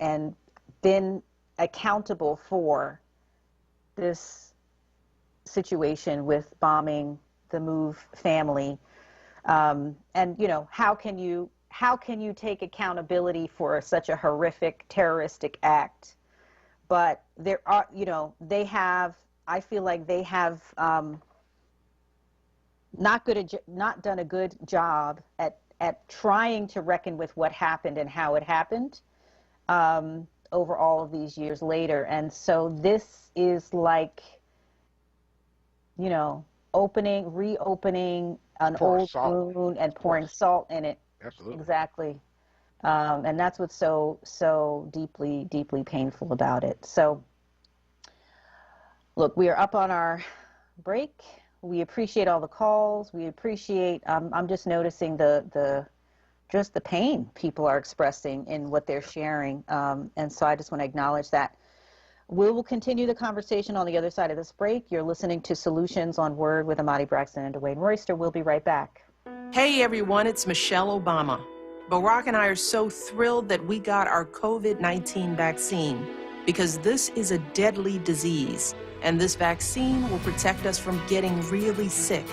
been accountable for this situation with bombing the Move family. And, you know, how can you take accountability for such a horrific terroristic act? But there are, you know, I feel like they have not done a good job at trying to reckon with what happened and how it happened over all of these years later. And so this is like, you know, reopening an old wound and pouring salt in it. Absolutely. Exactly. And that's what's so deeply, deeply painful about it. So, look, we are up on our break. We appreciate all the calls. We appreciate, I'm just noticing just the pain people are expressing in what they're sharing. And so I just want to acknowledge that. We will continue the conversation on the other side of this break. You're listening to Solutions on WURD with Ahmadi Braxton and Dwayne Royster. We'll be right back. Hey everyone, it's Michelle Obama. Barack and I are so thrilled that we got our COVID-19 vaccine because this is a deadly disease, and this vaccine will protect us from getting really sick.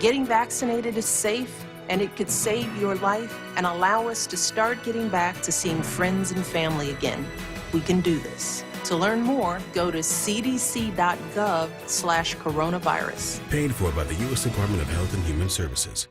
Getting vaccinated is safe, and it could save your life and allow us to start getting back to seeing friends and family again. We can do this. To learn more, go to cdc.gov/coronavirus. Paid for by the U.S. Department of Health and Human Services.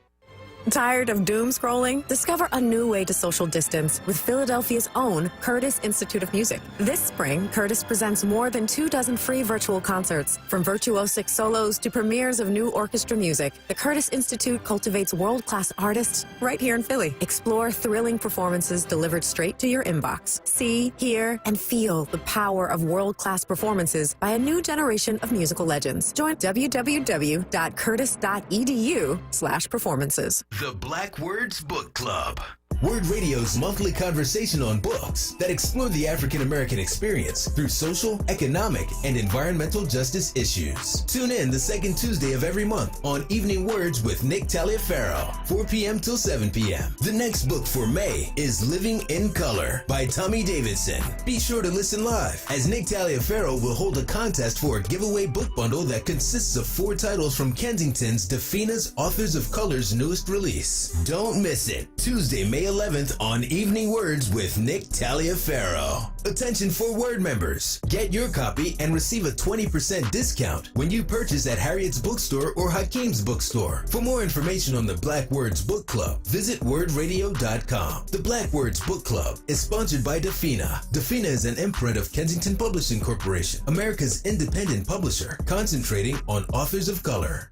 Tired of doom scrolling? Discover a new way to social distance with Philadelphia's own Curtis Institute of Music. This spring, Curtis presents more than 24 free virtual concerts. From virtuosic solos to premieres of new orchestra music, the Curtis Institute cultivates world-class artists right here in Philly. Explore thrilling performances delivered straight to your inbox. See, hear, and feel the power of world-class performances by a new generation of musical legends. Join www.curtis.edu/performances. The Black Words Book Club. WURD Radio's monthly conversation on books that explore the African American experience through social, economic, and environmental justice issues. Tune in the second Tuesday of every month on Evening Words with Nick Taliaferro, 4 p.m. till 7 p.m. The next book for May is Living in Color by Tommy Davidson. Be sure to listen live, as Nick Taliaferro will hold a contest for a giveaway book bundle that consists of 4 titles from Kensington's Defina's Authors of Color's newest release. Don't miss it. Tuesday, May 11th on Evening Words with Nick Taliaferro. Attention for WURD members. Get your copy and receive a 20% discount when you purchase at Harriet's Bookstore or Hakeem's Bookstore. For more information on the Black Words Book Club, visit wordradio.com. The Black Words Book Club is sponsored by Defina. Defina is an imprint of Kensington Publishing Corporation, America's independent publisher, concentrating on authors of color.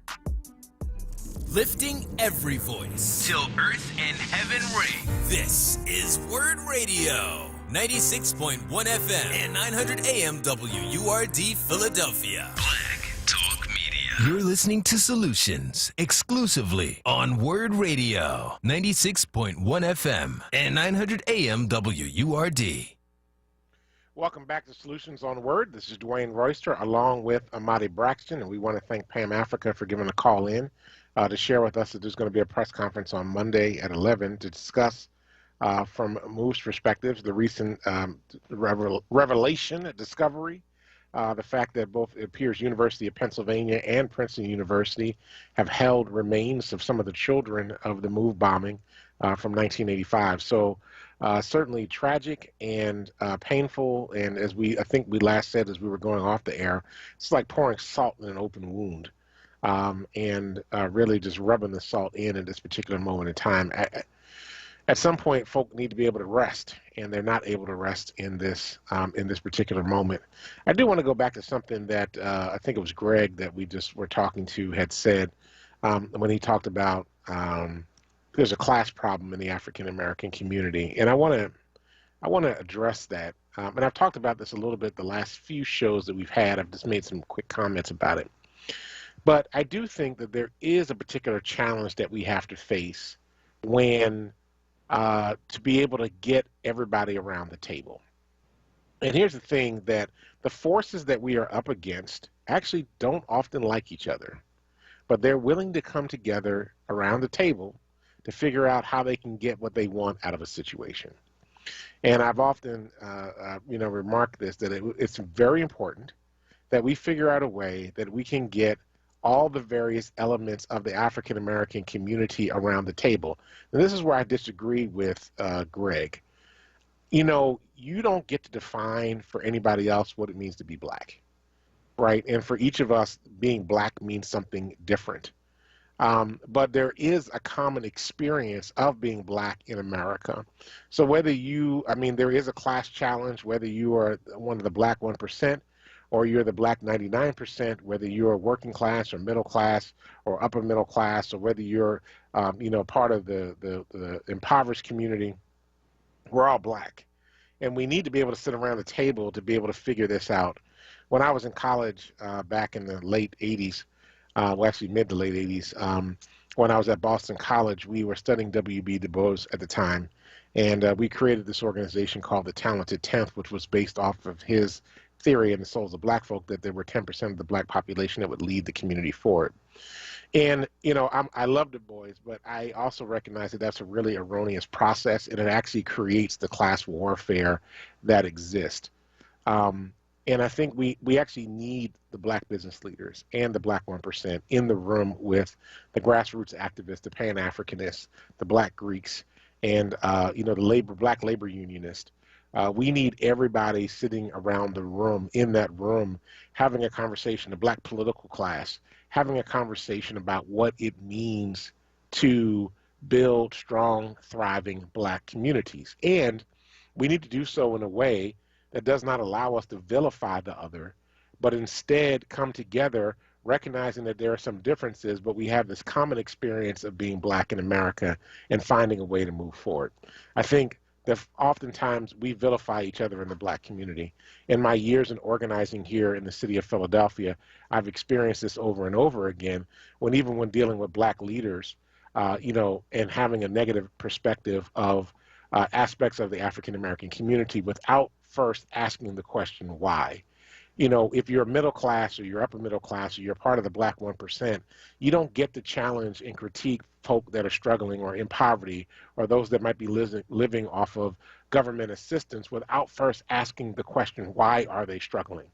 Lifting every voice till earth and heaven ring. This is WURD Radio, 96.1 FM and 900 AM WURD Philadelphia. Black Talk Media. You're listening to Solutions exclusively on WURD Radio, 96.1 FM and 900 AM WURD. Welcome back to Solutions on WURD. This is Dwayne Royster along with Ahmadi Braxton, and we want to thank Pam Africa for giving a call in to share with us that there's going to be a press conference on Monday at 11 to discuss from MOVE's perspectives the recent revelation, discovery, the fact that both, it appears, University of Pennsylvania and Princeton University have held remains of some of the children of the MOVE bombing from 1985. So certainly tragic and painful, and as I think we last said as we were going off the air, it's like pouring salt in an open wound. And really just rubbing the salt in at this particular moment in time. At some point, folk need to be able to rest, and they're not able to rest in this particular moment. I do want to go back to something that I think it was Greg that we just were talking to had said when he talked about there's a class problem in the African American community, and I want to address that. And I've talked about this a little bit the last few shows that we've had. I've just made some quick comments about it. But I do think that there is a particular challenge that we have to face when to be able to get everybody around the table. And here's the thing, that the forces that we are up against actually don't often like each other, but they're willing to come together around the table to figure out how they can get what they want out of a situation. And I've often remarked this, that it's very important that we figure out a way that we can get all the various elements of the African American community around the table. And this is where I disagree with Greg. You know, you don't get to define for anybody else what it means to be black, right? And for each of us, being black means something different. But there is a common experience of being black in America. So whether there is a class challenge, whether you are one of the black 1%, or you're the black 99%, whether you're working class or middle class or upper middle class, or whether you're, part of the impoverished community, we're all black. And we need to be able to sit around the table to be able to figure this out. When I was in college back in the late 80s, actually mid to late 80s, when I was at Boston College, we were studying W.B. Du Bois at the time. And we created this organization called the Talented 10th, which was based off of his theory in the souls of black folk that there were 10% of the black population that would lead the community forward. And, I love Du Bois, but I also recognize that that's a really erroneous process, and it actually creates the class warfare that exists. And I think we actually need the black business leaders and the black 1% in the room with the grassroots activists, the Pan-Africanists, the black Greeks, and, the black labor unionists. We need everybody sitting around the room, in that room, having a conversation, the black political class, having a conversation about what it means to build strong, thriving black communities. And we need to do so in a way that does not allow us to vilify the other, but instead come together recognizing that there are some differences, but we have this common experience of being black in America and finding a way to move forward. I think that oftentimes we vilify each other in the black community. In my years in organizing here in the city of Philadelphia, I've experienced this over and over again, even when dealing with black leaders, and having a negative perspective of aspects of the African American community without first asking the question why. You know, if you're middle class or you're upper middle class or you're part of the black 1%, you don't get to challenge and critique folk that are struggling or in poverty or those that might be living off of government assistance without first asking the question, why are they struggling?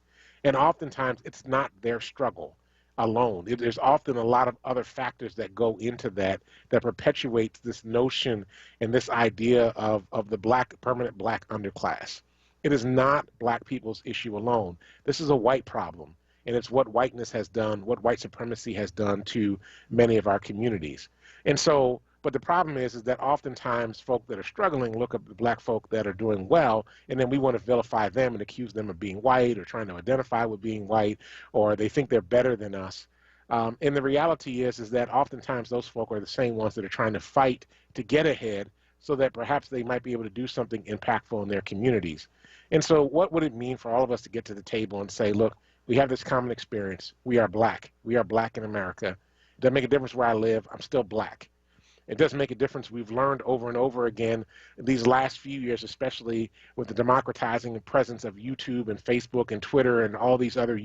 And oftentimes it's not their struggle alone. There's often a lot of other factors that go into that perpetuates this notion and this idea of the permanent black underclass. It is not black people's issue alone. This is a white problem, and it's what whiteness has done, what white supremacy has done to many of our communities. And so, but the problem is that oftentimes folk that are struggling look at the black folk that are doing well, and then we want to vilify them and accuse them of being white or trying to identify with being white, or they think they're better than us. And the reality is that oftentimes those folk are the same ones that are trying to fight to get ahead so that perhaps they might be able to do something impactful in their communities. And so what would it mean for all of us to get to the table and say, look, we have this common experience. We are black. We are black in America. It doesn't make a difference where I live. I'm still black. It doesn't make a difference. We've learned over and over again these last few years, especially with the democratizing presence of YouTube and Facebook and Twitter and all these other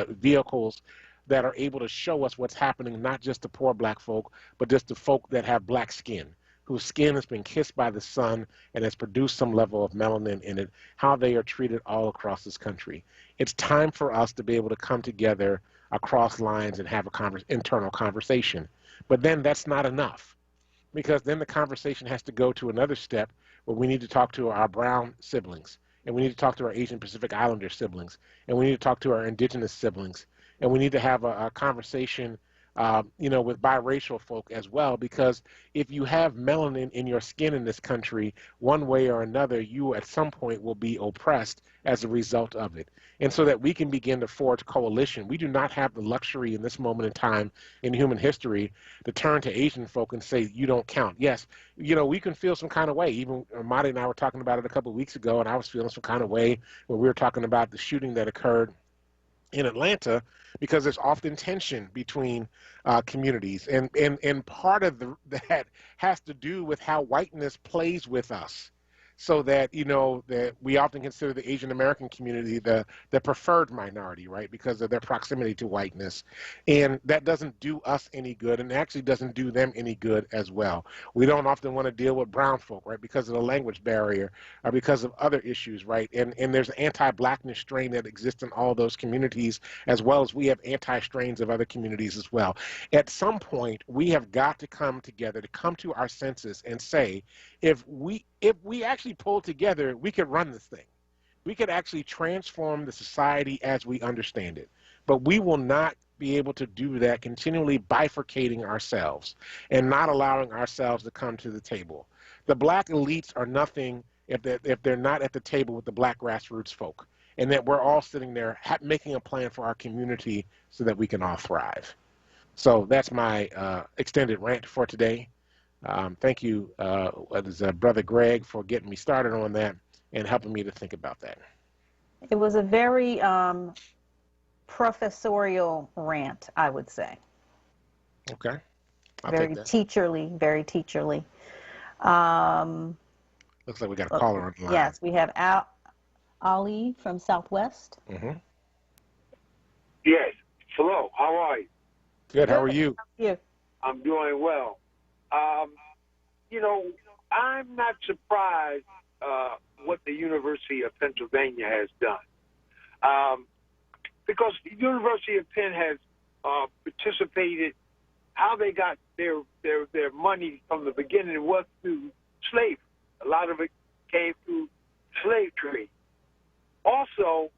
vehicles that are able to show us what's happening, not just to poor black folk, but just to folk that have black skin, whose skin has been kissed by the sun and has produced some level of melanin in it, how they are treated all across this country. It's time for us to be able to come together across lines and have an internal conversation. But then that's not enough, because then the conversation has to go to another step where we need to talk to our brown siblings, and we need to talk to our Asian Pacific Islander siblings, and we need to talk to our indigenous siblings, and we need to have a conversation with biracial folk as well, because if you have melanin in your skin in this country, one way or another, you at some point will be oppressed as a result of it. And so that we can begin to forge coalition. We do not have the luxury in this moment in time in human history to turn to Asian folk and say, you don't count. Yes, we can feel some kind of way. Even Ahmadi and I were talking about it a couple of weeks ago, and I was feeling some kind of way when we were talking about the shooting that occurred in Atlanta, because there's often tension between communities, and part of that has to do with how whiteness plays with us, so that that we often consider the Asian American community the preferred minority, right, because of their proximity to whiteness, and that doesn't do us any good, and actually doesn't do them any good as well. We don't often want to deal with brown folk, right, because of the language barrier or because of other issues, right, and there's an anti-blackness strain that exists in all those communities, as well as we have anti-strains of other communities as well. At some point, we have got to come together, to come to our senses and say, if we actually pull together, we could run this thing. We could actually transform the society as we understand it. But we will not be able to do that continually bifurcating ourselves and not allowing ourselves to come to the table. The black elites are nothing if they're not at the table with the black grassroots folk, and that we're all sitting there making a plan for our community so that we can all thrive. So that's my extended rant for today. Thank you, Brother Greg, for getting me started on that and helping me to think about that. It was a very professorial rant, I would say. Okay. I'll very take that. Very teacherly. Looks like we got a caller on the line. Yes, we have Ali from Southwest. Mm-hmm. Yes. Hello. How are you? Good. How are you? I'm doing well. I'm not surprised what the University of Pennsylvania has done, because the University of Penn has participated. How they got their money from the beginning was through slavery. A lot of it came through slave trade. Also,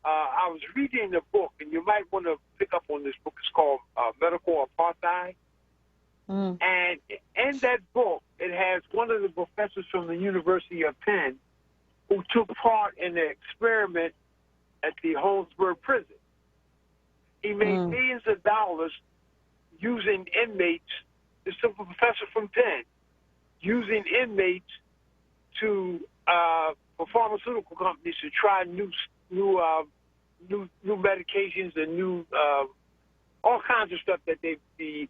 I was reading a book, and you might want to pick up on this book. It's called Medical Apartheid. And in that book, it has one of the professors from the University of Penn who took part in the experiment at the Holmesburg prison. He made millions of dollars using inmates, this is a professor from Penn, using inmates to for pharmaceutical companies to try new medications and new all kinds of stuff that the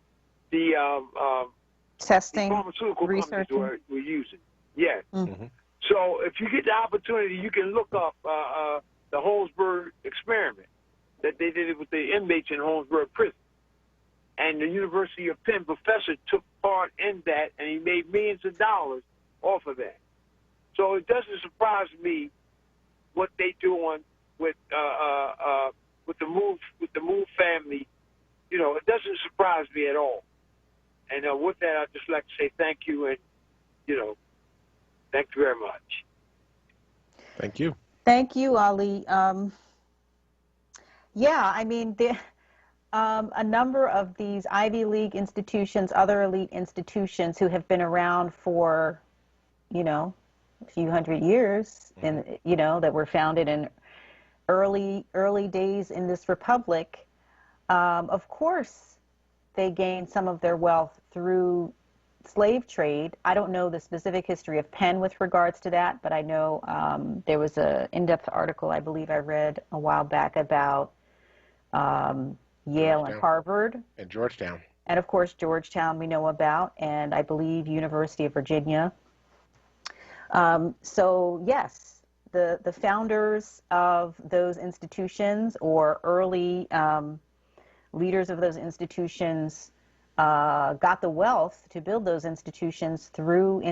testing, pharmaceutical research companies were using. Yes. So if you get the opportunity, you can look up the Holmesburg experiment that they did with the inmates in Holmesburg prison. And the University of Penn professor took part in that, and he made millions of dollars off of that. So it doesn't surprise me what they doing with the Move family. You know, it doesn't surprise me at all. And with that, I'd just like to say thank you, and thank you very much. Thank you. Thank you, Ali. Yeah, I mean, a number of these Ivy League institutions, other elite institutions who have been around for, a few hundred years, and that were founded in early days in this republic. Of course, they gained some of their wealth through slave trade. I don't know the specific history of Penn with regards to that, but I know there was an in-depth article I believe I read a while back about Yale and Harvard. And Georgetown. And of course, Georgetown we know about, and I believe University of Virginia. So yes, the founders of those institutions or early leaders of those institutions got the wealth to build those institutions through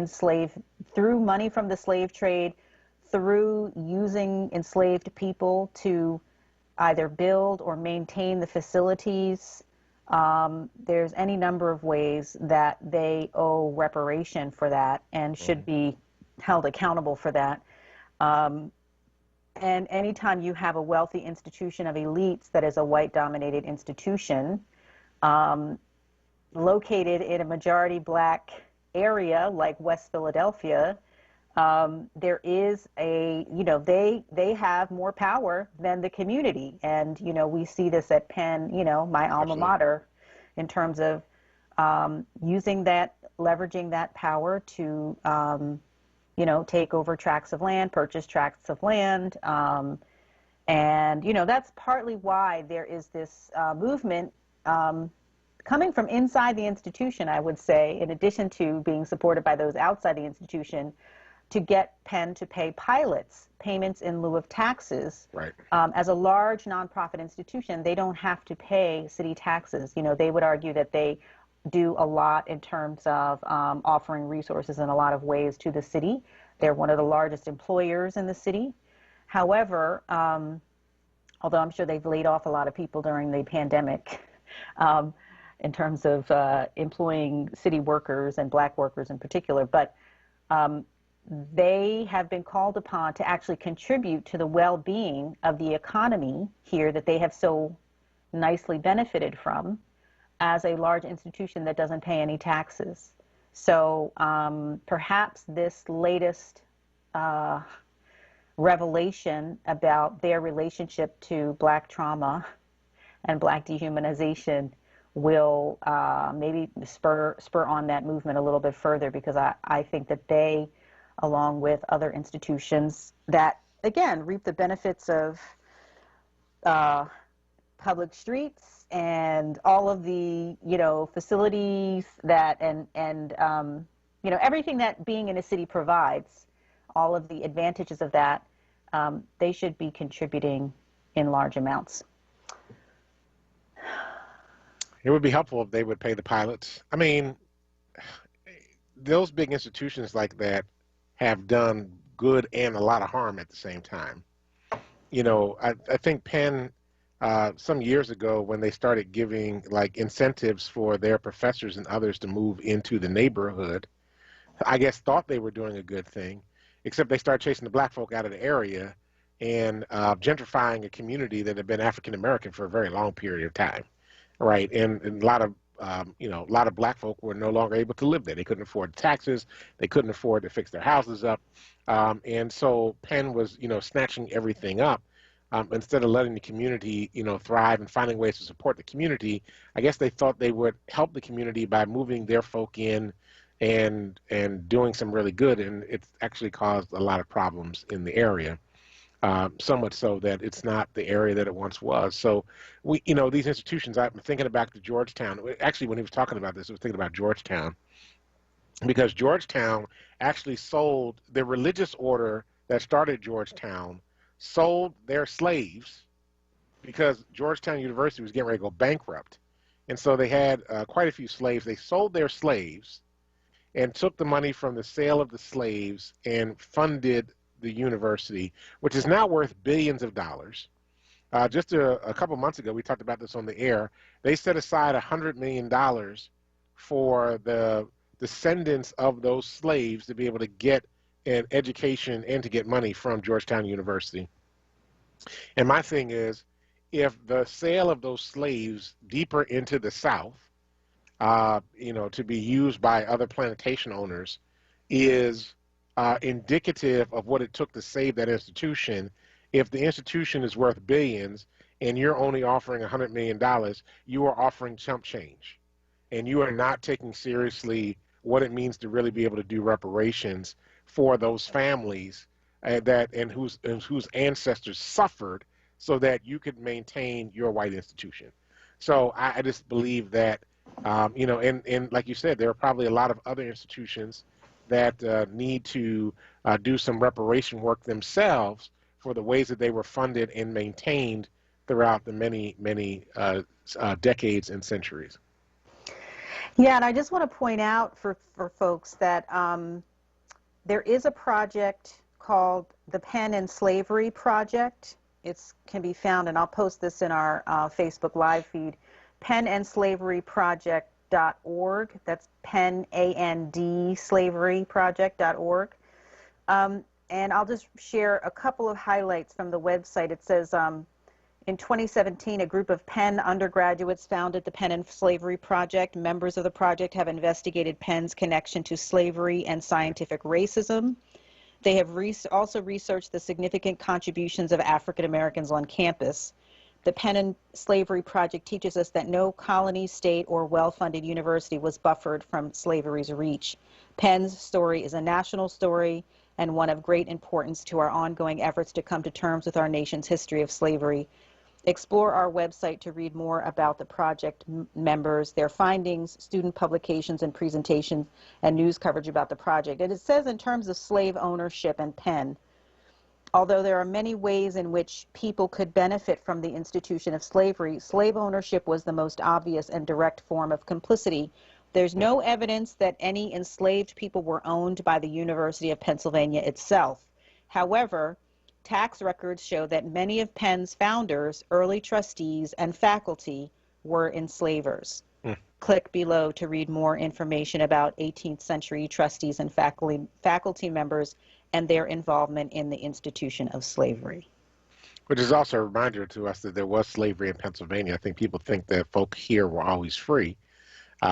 money from the slave trade, through using enslaved people to either build or maintain the facilities. There's any number of ways that they owe reparation for that and should be held accountable for that. And anytime you have a wealthy institution of elites that is a white-dominated institution, located in a majority black area like West Philadelphia, there is they have more power than the community. And, we see this at Penn, my alma mater, in terms of leveraging that power to, take over tracts of land, purchase tracts of land. And, that's partly why there is this movement coming from inside the institution, I would say, in addition to being supported by those outside the institution, to get Penn to pay pilots payments in lieu of taxes. Right. As a large nonprofit institution, they don't have to pay city taxes. They would argue that they do a lot in terms of offering resources in a lot of ways to the city. They're one of the largest employers in the city. However, although I'm sure they've laid off a lot of people during the pandemic, in terms of employing city workers and black workers in particular, but they have been called upon to actually contribute to the well-being of the economy here that they have so nicely benefited from as a large institution that doesn't pay any taxes. So perhaps this latest revelation about their relationship to black trauma and black dehumanization will maybe spur on that movement a little bit further, because I think that they, along with other institutions that, again, reap the benefits of public streets and all of the, facilities that and everything that being in a city provides, all of the advantages of that, they should be contributing in large amounts. It would be helpful if they would pay the pilots. I mean, those big institutions like that have done good and a lot of harm at the same time. I think Penn, some years ago, when they started giving like incentives for their professors and others to move into the neighborhood, I guess thought they were doing a good thing, except they started chasing the black folk out of the area and gentrifying a community that had been African American for a very long period of time. Right, and a lot of a lot of black folk were no longer able to live there. They couldn't afford taxes. They couldn't afford to fix their houses up, and so Penn was snatching everything up instead of letting the community thrive and finding ways to support the community. I guess they thought they would help the community by moving their folk in and doing some really good, and it's actually caused a lot of problems in the area. So much so that it's not the area that it once was. So these institutions, I'm thinking back to Georgetown. Actually, when he was talking about this, I was thinking about Georgetown. because Georgetown actually sold the religious order that started Georgetown, sold their slaves because Georgetown University was getting ready to go bankrupt. And so they had quite a few slaves. They sold their slaves and took the money from the sale of the slaves and funded the university, which is now worth billions of dollars. Just a couple months ago, we talked about this on the air. They set aside $100 million for the descendants of those slaves to be able to get an education and to get money from Georgetown University. And my thing is, if the sale of those slaves deeper into the South, to be used by other plantation owners, is indicative of what it took to save that institution. If the institution is worth billions and you're only offering $100 million, you are offering chump change. And you are not taking seriously what it means to really be able to do reparations for those families whose ancestors suffered so that you could maintain your white institution. So I just believe that, and like you said, there are probably a lot of other institutions that need to do some reparation work themselves for the ways that they were funded and maintained throughout the many decades and centuries. Yeah, and I just want to point out for folks that there is a project called the Pen and Slavery Project. It can be found, and I'll post this in our Facebook Live feed, penandslaveryproject.org. That's pen, A-N-D, slaveryproject.org. And I'll just share a couple of highlights from the website. It says, in 2017, a group of Penn undergraduates founded the Pen and Slavery Project. Members of the project have investigated Penn's connection to slavery and scientific racism. They have also researched the significant contributions of African Americans on campus. The Pen and Slavery Project teaches us that no colony, state, or well-funded university was buffered from slavery's reach. Penn's story is a national story and one of great importance to our ongoing efforts to come to terms with our nation's history of slavery. Explore our website to read more about the project members, their findings, student publications and presentations, and news coverage about the project. And it says in terms of slave ownership and Penn, although there are many ways in which people could benefit from the institution of slavery, slave ownership was the most obvious and direct form of complicity. There's no evidence that any enslaved people were owned by the University of Pennsylvania itself. However, tax records show that many of Penn's founders, early trustees, and faculty were enslavers. Click below to read more information about 18th century trustees and faculty members and their involvement in the institution of slavery. Which is also a reminder to us that there was slavery in Pennsylvania. I think people think that folk here were always free.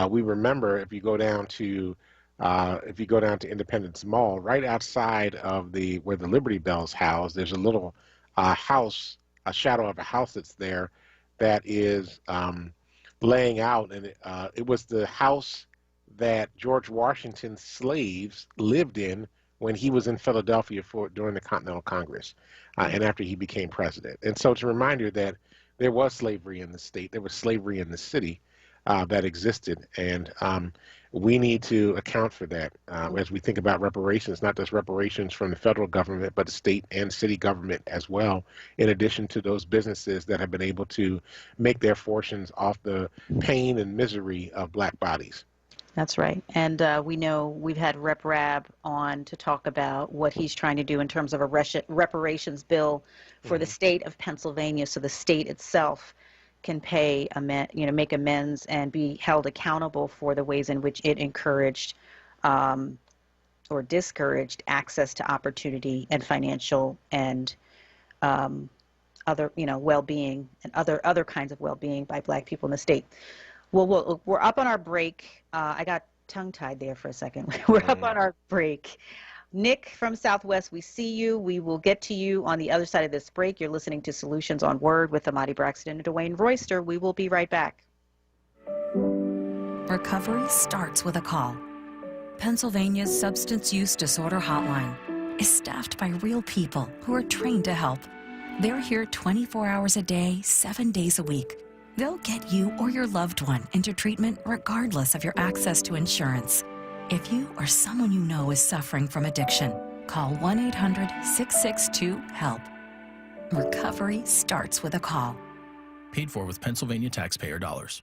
We remember if you go down to Independence Mall, right outside of where the Liberty Bell's housed, there's a little house, a shadow of a house that's there that is laying out, and it was the house that George Washington's slaves lived in when he was in Philadelphia during the Continental Congress and after he became president. And so it's a reminder that there was slavery in the state, there was slavery in the city that existed, and we need to account for that as we think about reparations, not just reparations from the federal government, but the state and city government as well, in addition to those businesses that have been able to make their fortunes off the pain and misery of black bodies. That's right. And we know we've had Rep. Rabb on to talk about what he's trying to do in terms of a reparations bill for the state of Pennsylvania, so the state itself can pay, make amends and be held accountable for the ways in which it encouraged or discouraged access to opportunity and financial and other, well-being and other kinds of well-being by black people in the state. Well, we're up on our break. I got tongue-tied there for a second. We're up on our break. Nick from Southwest, we see you. We will get to you on the other side of this break. You're listening to Solutions on WURD with Ahmadi Braxton and Dwayne Royster. We will be right back. Recovery starts with a call. Pennsylvania's Substance Use Disorder Hotline is staffed by real people who are trained to help. They're here 24 hours a day, 7 days a week. They'll get you or your loved one into treatment regardless of your access to insurance. If you or someone you know is suffering from addiction, call 1-800-662-HELP. Recovery starts with a call. Paid for with Pennsylvania taxpayer dollars.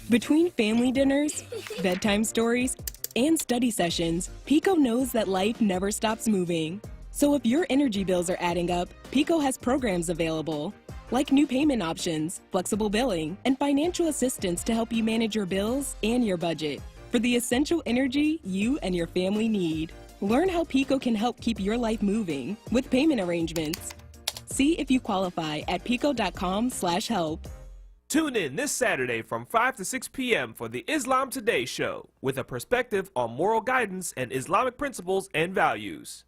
Between family dinners, bedtime stories, and study sessions, Pico knows that life never stops moving. So if your energy bills are adding up, Pico has programs available, like new payment options, flexible billing, and financial assistance to help you manage your bills and your budget for the essential energy you and your family need. Learn how Pico can help keep your life moving with payment arrangements. See if you qualify at pico.com/help. Tune in this Saturday from 5 to 6 p.m. for the Islam Today show with a perspective on moral guidance and Islamic principles and values.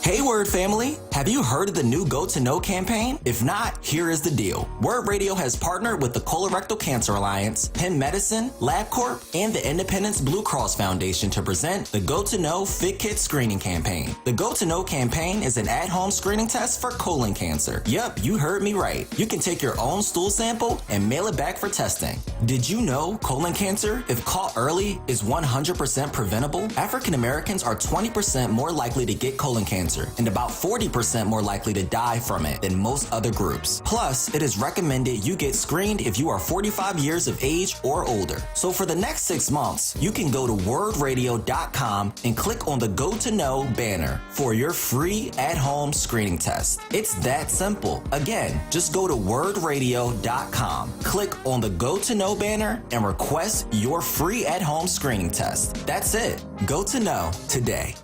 Hey WURD family, have you heard of the new Go to Know campaign? If not, here is the deal. WURD Radio has partnered with the Colorectal Cancer Alliance, Penn Medicine, LabCorp, and the Independence Blue Cross Foundation to present the Go to Know Fit Kit Screening Campaign. The Go to Know campaign is an at-home screening test for colon cancer. Yup, you heard me right. You can take your own stool sample and mail it back for testing. Did you know colon cancer, if caught early, is 100% preventable? African Americans are 20% more likely to get colon cancer and about 40% more likely to die from it than most other groups. Plus, it is recommended you get screened if you are 45 years of age or older. So for the next 6 months, you can go to wordradio.com and click on the Go to Know banner for your free at-home screening test. It's that simple. Again, just go to wordradio.com, click on the Go to Know banner, and request your free at-home screening test. That's it. Go to Know today.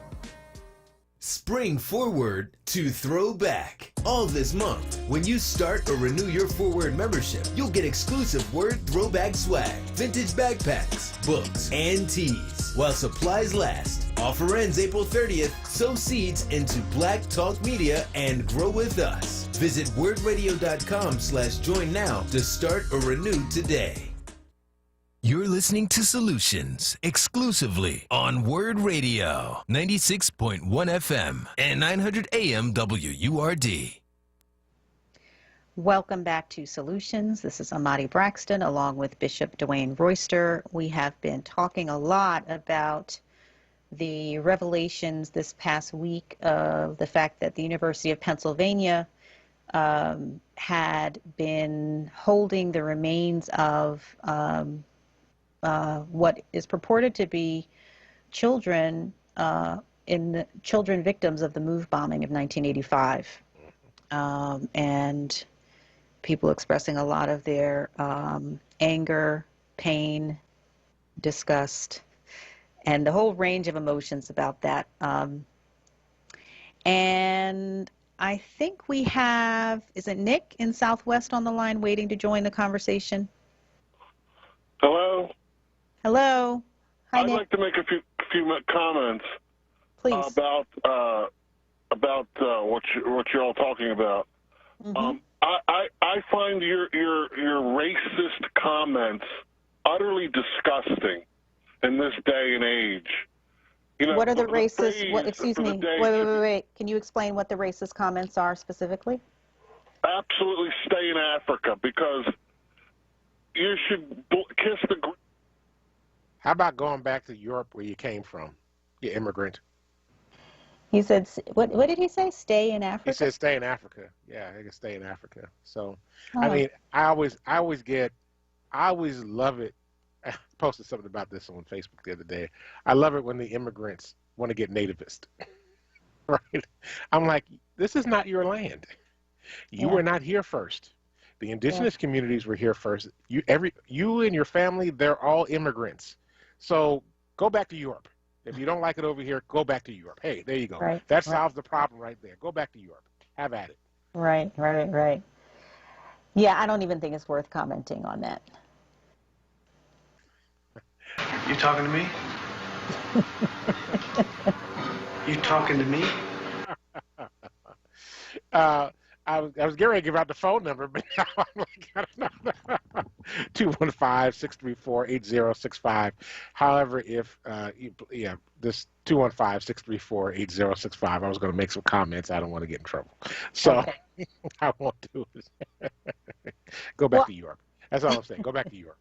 Spring forward to throwback. All this month, when you start or renew your WURD membership, you'll get exclusive WURD throwback swag, vintage backpacks, books, and tees. While supplies last. Offer ends April 30th. Sow seeds into Black Talk Media and grow with us. Visit wordradio.com/join now to start or renew today. You're listening to Solutions exclusively on WURD Radio, 96.1 FM and 900 AM WURD. Welcome back to Solutions. This is Ahmadi Braxton along with Bishop Dwayne Royster. We have been talking a lot about the revelations this past week of the fact that the University of Pennsylvania had been holding the remains of what is purported to be children children victims of the MOVE bombing of 1985, and people expressing a lot of their anger, pain, disgust, and the whole range of emotions about that. And I think we have, is it Nick in Southwest on the line waiting to join the conversation? Hello? Hello. Hi, I'd Nick. like to make a few comments. Please. About what you're all talking about. Mm-hmm. I find your racist comments utterly disgusting in this day and age. You know, what are the racist? What? Excuse me. Wait. Can you explain what the racist comments are specifically? Absolutely, stay in Africa because you should kiss the. How about going back to Europe where you came from, you immigrant? He said, what did he say? Stay in Africa? He said stay in Africa. Yeah, I can stay in Africa. So, I mean, I always love it. I posted something about this on Facebook the other day. I love it when the immigrants want to get nativist, right? I'm like, this is not your land. You were not here first. The indigenous communities were here first. You and your family, they're all immigrants. So go back to Europe. If you don't like it over here, go back to Europe. Hey, there you go. Right. That solves the problem right there. Go back to Europe. Have at it. Right. Yeah, I don't even think it's worth commenting on that. You talking to me? You talking to me? I was getting ready to give out the phone number, but now I'm like, I don't know. 215-634-8065. However, if this 215-634-8065. I was going to make some comments. I don't want to get in trouble, so I won't do it. Go back to Europe. That's all I'm saying. Go back to Europe.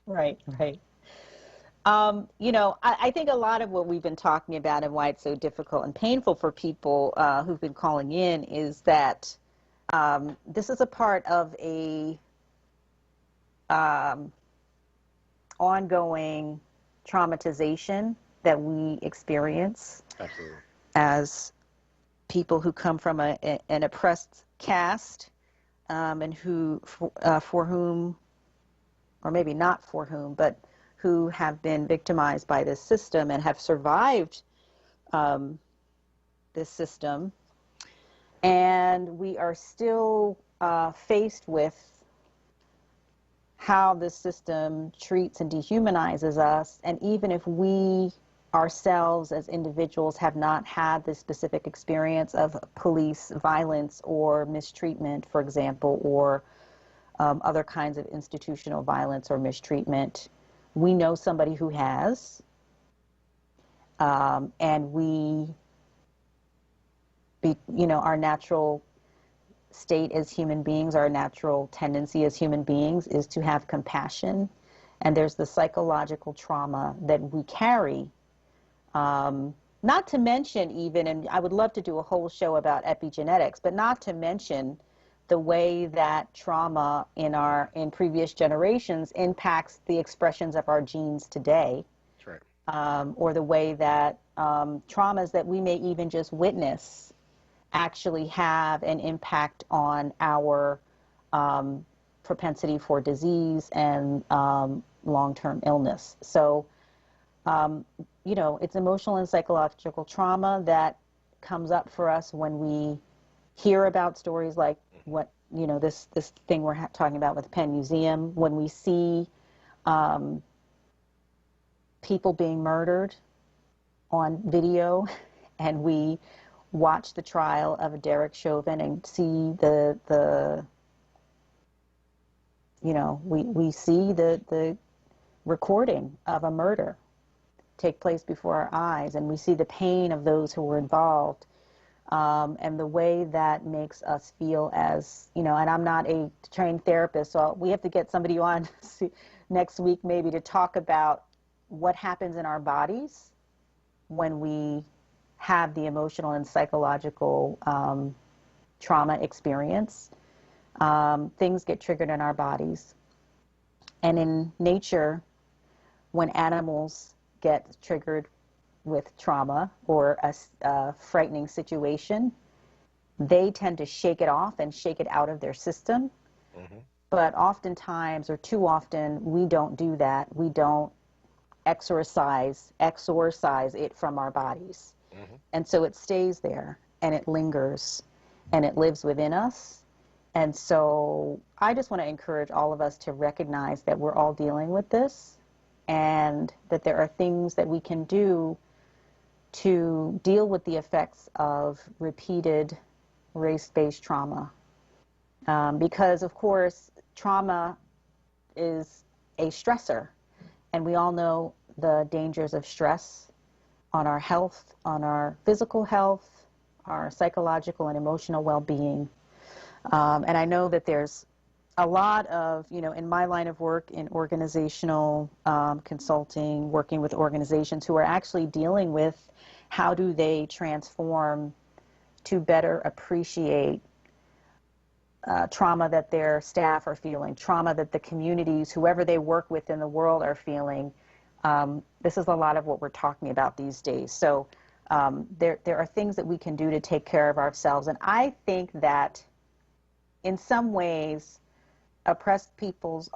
Right. You know, I think a lot of what we've been talking about and why it's so difficult and painful for people who've been calling in is that this is a part of a ongoing traumatization that we experience as people who come from an oppressed caste and who, for whom, or maybe not for whom, but who have been victimized by this system and have survived this system. And we are still faced with how this system treats and dehumanizes us. And even if we ourselves as individuals have not had this specific experience of police violence or mistreatment, for example, or other kinds of institutional violence or mistreatment, we know somebody who has, and you know, our natural state as human beings, our natural tendency as human beings is to have compassion. And there's the psychological trauma that we carry. Not to mention even, and I would love to do a whole show about epigenetics, but not to mention the way that trauma in previous generations impacts the expressions of our genes today. That's right. Or the way that traumas that we may even just witness actually have an impact on our propensity for disease and long-term illness. So, you know, it's emotional and psychological trauma that comes up for us when we hear about stories like what, you know, this thing we're talking about with Penn Museum, when we see people being murdered on video, and we watch the trial of Derek Chauvin and see the you know, we see the recording of a murder take place before our eyes, and we see the pain of those who were involved, and the way that makes us feel as, you know, and I'm not a trained therapist, so we have to get somebody on next week maybe to talk about what happens in our bodies when we have the emotional and psychological trauma experience. Things get triggered in our bodies. And in nature, when animals get triggered with trauma or a frightening situation, they tend to shake it off and shake it out of their system. Mm-hmm. But oftentimes, or too often, we don't do that. We don't exorcise it from our bodies. Mm-hmm. And so it stays there, and it lingers, and it lives within us. And so I just want to encourage all of us to recognize that we're all dealing with this, and that there are things that we can do to deal with the effects of repeated race-based trauma. Because, of course, trauma is a stressor, and we all know the dangers of stress on our health, on our physical health, our psychological and emotional well-being. And I know that there's a lot of, you know, in my line of work in organizational consulting, working with organizations who are actually dealing with how do they transform to better appreciate trauma that their staff are feeling, trauma that the communities, whoever they work with in the world are feeling. This is a lot of what we're talking about these days. So there are things that we can do to take care of ourselves. And I think that in some ways, oppressed peoples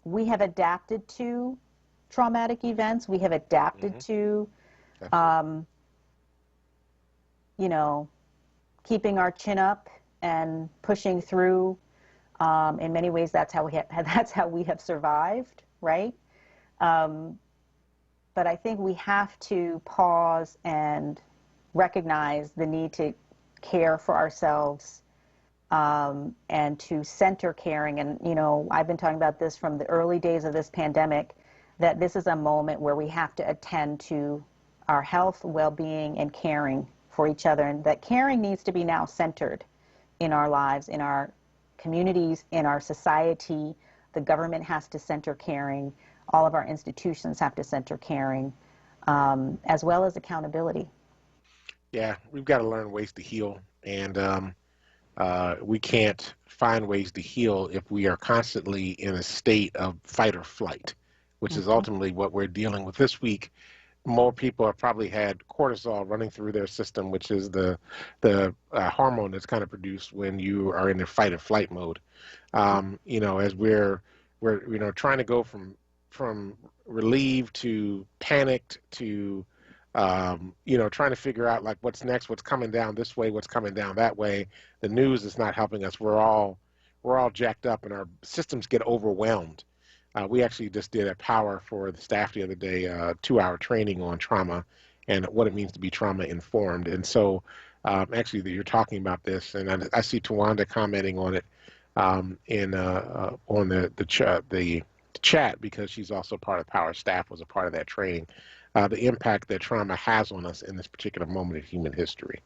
we have adapted to traumatic events. We have adapted to, you know, keeping our chin up and pushing through. In many ways, that's how we have survived, right? But I think we have to pause and recognize the need to care for ourselves and to center caring. And, you know, I've been talking about this from the early days of this pandemic, that this is a moment where we have to attend to our health, well-being, and caring for each other. And that caring needs to be now centered in our lives, in our communities, in our society, The government has to center caring. All of our institutions have to center caring, as well as accountability. Yeah, we've got to learn ways to heal, and we can't find ways to heal if we are constantly in a state of fight or flight, which is ultimately what we're dealing with this week. More people have probably had cortisol running through their system, which is the hormone that's kind of produced when you are in the fight or flight mode. You know, as we're trying to go from relieved to panicked to you know, trying to figure out like what's next, what's coming down this way, what's coming down that way. The news is not helping us. We're all jacked up, and our systems get overwhelmed. We actually just did a power for the staff the other day, 2-hour training on trauma and what it means to be trauma informed. And so, actually, you're talking about this, and I see Tawanda commenting on it on the chat, because she's also part of Power staff, was a part of that training. The impact that trauma has on us in this particular moment of human history.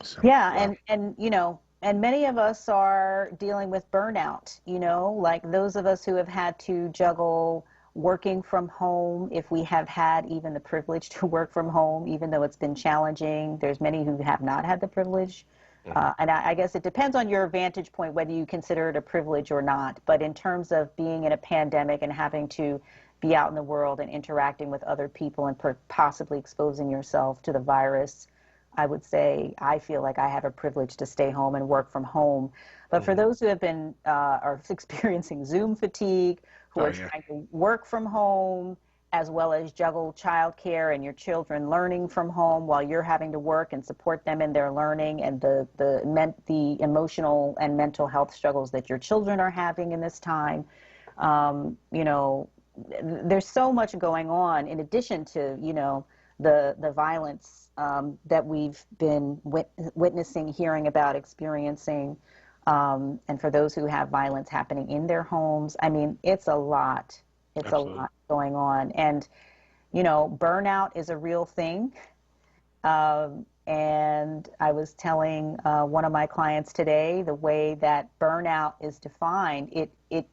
So, yeah, and you know, and many of us are dealing with burnout, you know, like those of us who have had to juggle working from home, if we have had even the privilege to work from home, even though it's been challenging. There's many who have not had the privilege. And I guess it depends on your vantage point whether you consider it a privilege or not. But in terms of being in a pandemic and having to be out in the world and interacting with other people and possibly exposing yourself to the virus, I would say I feel like I have a privilege to stay home and work from home. But for those who have been are experiencing Zoom fatigue, who are trying to work from home, as well as juggle childcare and your children learning from home while you're having to work and support them in their learning, and the emotional and mental health struggles that your children are having in this time, you know, there's so much going on in addition to, you know, the violence that we've been witnessing, hearing about, experiencing, and for those who have violence happening in their homes. I mean, it's a lot. It's Absolutely. A lot going on. And, you know, burnout is a real thing. And I was telling one of my clients today, the way that burnout is defined, it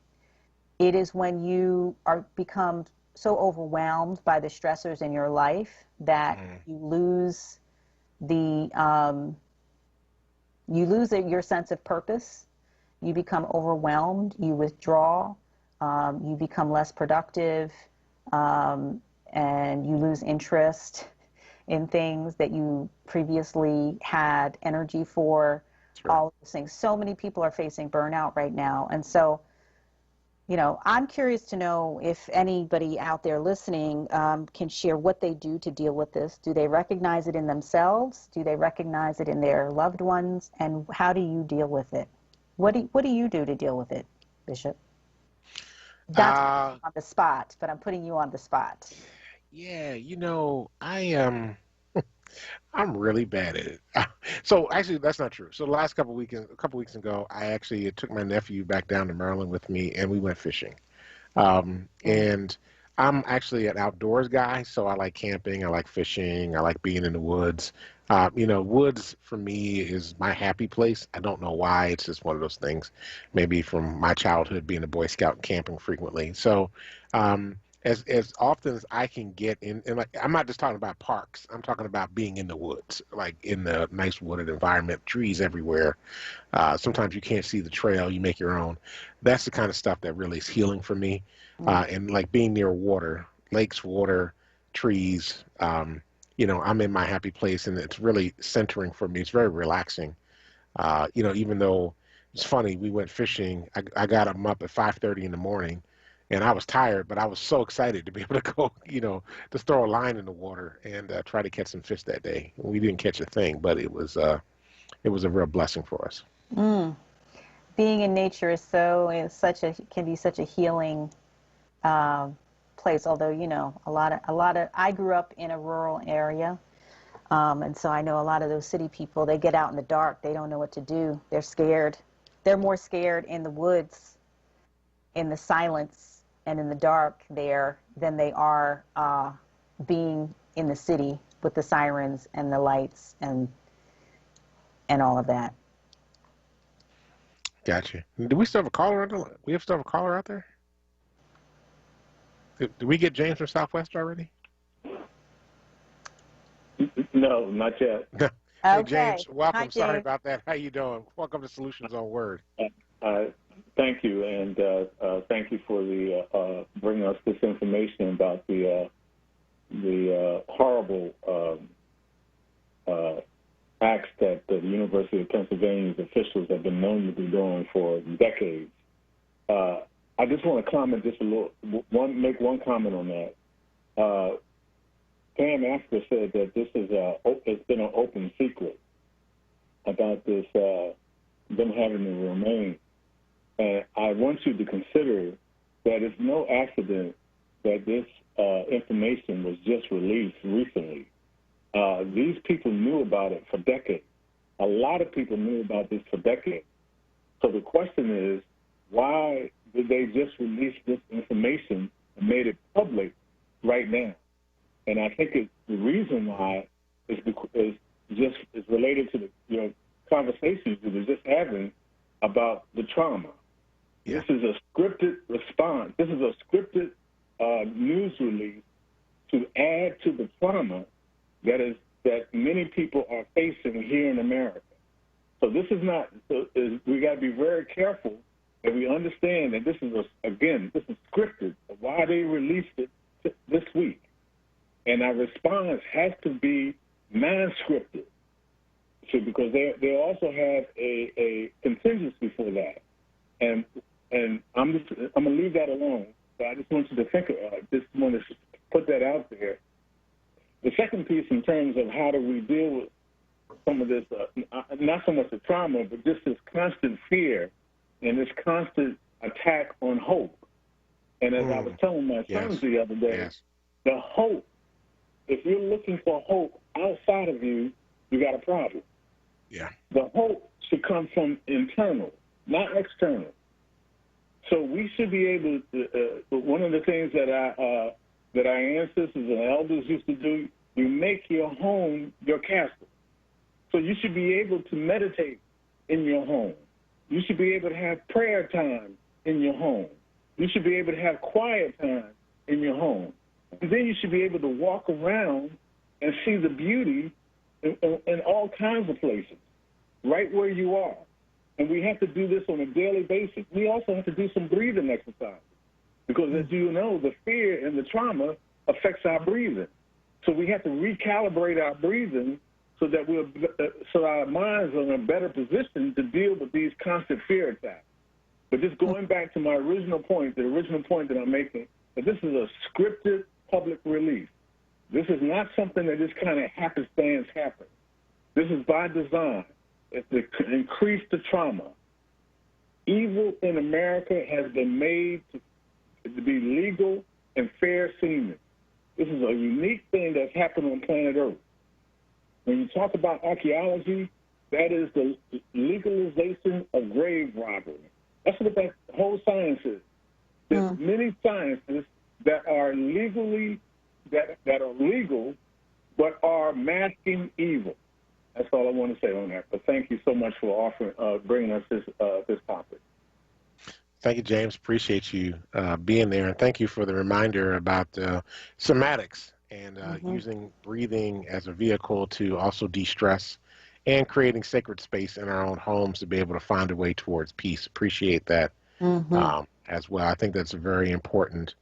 is when you become so overwhelmed by the stressors in your life that you lose your sense of purpose. You become overwhelmed, you withdraw, you become less productive, and you lose interest in things that you previously had energy for. Sure. All of those things. So many people are facing burnout right now. And so, you know, I'm curious to know if anybody out there listening can share what they do to deal with this. Do they recognize it in themselves? Do they recognize it in their loved ones? And how do you deal with it? What do you do to deal with it, Bishop? Not on the spot, but I'm putting you on the spot. Yeah, you know, I'm really bad at it. So actually, that's not true. So the last a couple weeks ago, I actually took my nephew back down to Maryland with me, and we went fishing. And I'm actually an outdoors guy, so I like camping, I like fishing, I like being in the woods. You know, woods for me is my happy place. I don't know why. It's just one of those things. Maybe from my childhood being a Boy Scout and camping frequently. So as often as I can get in, and like, I'm not just talking about parks. I'm talking about being in the woods, like in the nice wooded environment, trees everywhere. Sometimes you can't see the trail. You make your own. That's the kind of stuff that really is healing for me. And like being near water, lakes, water, trees, you know, I'm in my happy place, and it's really centering for me. It's very relaxing. You know, even though it's funny, we went fishing. I got them up at 5:30 in the morning, and I was tired, but I was so excited to be able to go, you know, just throw a line in the water and try to catch some fish that day. We didn't catch a thing, but it was a real blessing for us. Being in nature can be such a healing place. Although, you know, I grew up in a rural area, and so I know a lot of those city people. They get out in the dark. They don't know what to do. They're scared. They're more scared in the woods, in the silence, and in the dark there than they are being in the city with the sirens and the lights and all of that. Gotcha. Do we still have a caller out there? We have still have a caller out there? Did we get James from Southwest already? No, not yet. Hey, Okay. James, welcome. Hi, James. Sorry about that. How you doing? Welcome to Solutions on Word. Thank you, and thank you for the bringing us this information about the horrible acts that the University of Pennsylvania's officials have been known to be doing for decades. I just want to comment just a little, make one comment on that. Pam Asker said that this is it's been an open secret about this them having to remain. And I want you to consider that it's no accident that this information was just released recently. These people knew about it for decades. A lot of people knew about this for decades. So the question is, why did they just release this information and made it public right now? And I think the reason why is related to the conversations we were just having about the trauma. Yeah. This is a scripted response. This is a scripted news release to add to the trauma that many people are facing here in America. So this is not. We got to be very careful that we understand that this is scripted. Why they released it this week, and our response has to be non-scripted. So because they also have a contingency for that, and I'm gonna leave that alone. But I just want you to think. Just want to put that out there. The second piece, in terms of how do we deal with some of this, not so much the trauma, but just this constant fear and this constant attack on hope. And as I was telling my sons the other day, the hope, if you're looking for hope outside of you, you got a problem. Yeah. The hope should come from internal, not external. So we should be able to, one of the things that our ancestors and elders used to do, you make your home your castle. So you should be able to meditate in your home. You should be able to have prayer time in your home. You should be able to have quiet time in your home. And then you should be able to walk around and see the beauty in all kinds of places, right where you are. And we have to do this on a daily basis. We also have to do some breathing exercises because, as you know, the fear and the trauma affects our breathing. So we have to recalibrate our breathing so that so our minds are in a better position to deal with these constant fear attacks. But just going back to my original point, the original point that I'm making, that this is a scripted public release. This is not something that just kind of happenstance happens. This is by design. It's to increase the trauma. Evil in America has been made to be legal and fair seeming. This is a unique thing that's happened on planet Earth. When you talk about archaeology, that is the legalization of grave robbery. That's what that whole science is. There's many sciences that are legally that are legal, but are masking evil. That's all I want to say on that. But thank you so much for bringing us this topic. Thank you, James. Appreciate you being there, and thank you for the reminder about somatics and using breathing as a vehicle to also de-stress and creating sacred space in our own homes to be able to find a way towards peace. Appreciate that as well. I think that's a very important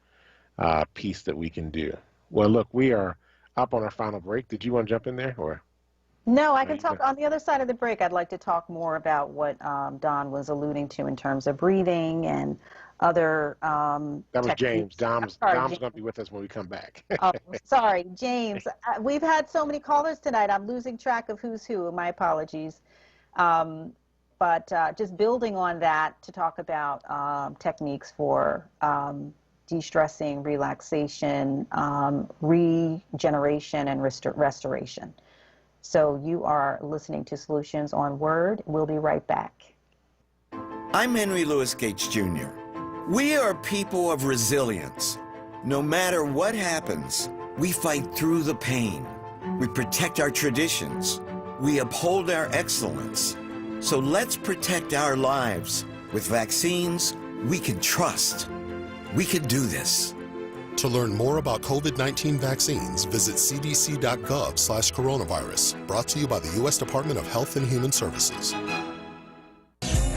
piece that we can do. Well, look, we are up on our final break. Did you want to jump in there, or? No, I can talk on the other side of the break. I'd like to talk more about what Don was alluding to in terms of breathing and other that was techniques. James. Dom's going to be with us when we come back. Oh, sorry, James. We've had so many callers tonight. I'm losing track of who's who. My apologies. But just building on that to talk about techniques for de-stressing, relaxation, regeneration, and restoration. So you are listening to Solutions on WURD. We'll be right back. I'm Henry Louis Gates Jr. We are people of resilience. No matter what happens, we fight through the pain. We protect our traditions. We uphold our excellence. So let's protect our lives With vaccines, we can trust. We can do this. To learn more about COVID-19 vaccines, visit cdc.gov/coronavirus. Brought to you by the U.S. Department of Health and Human Services.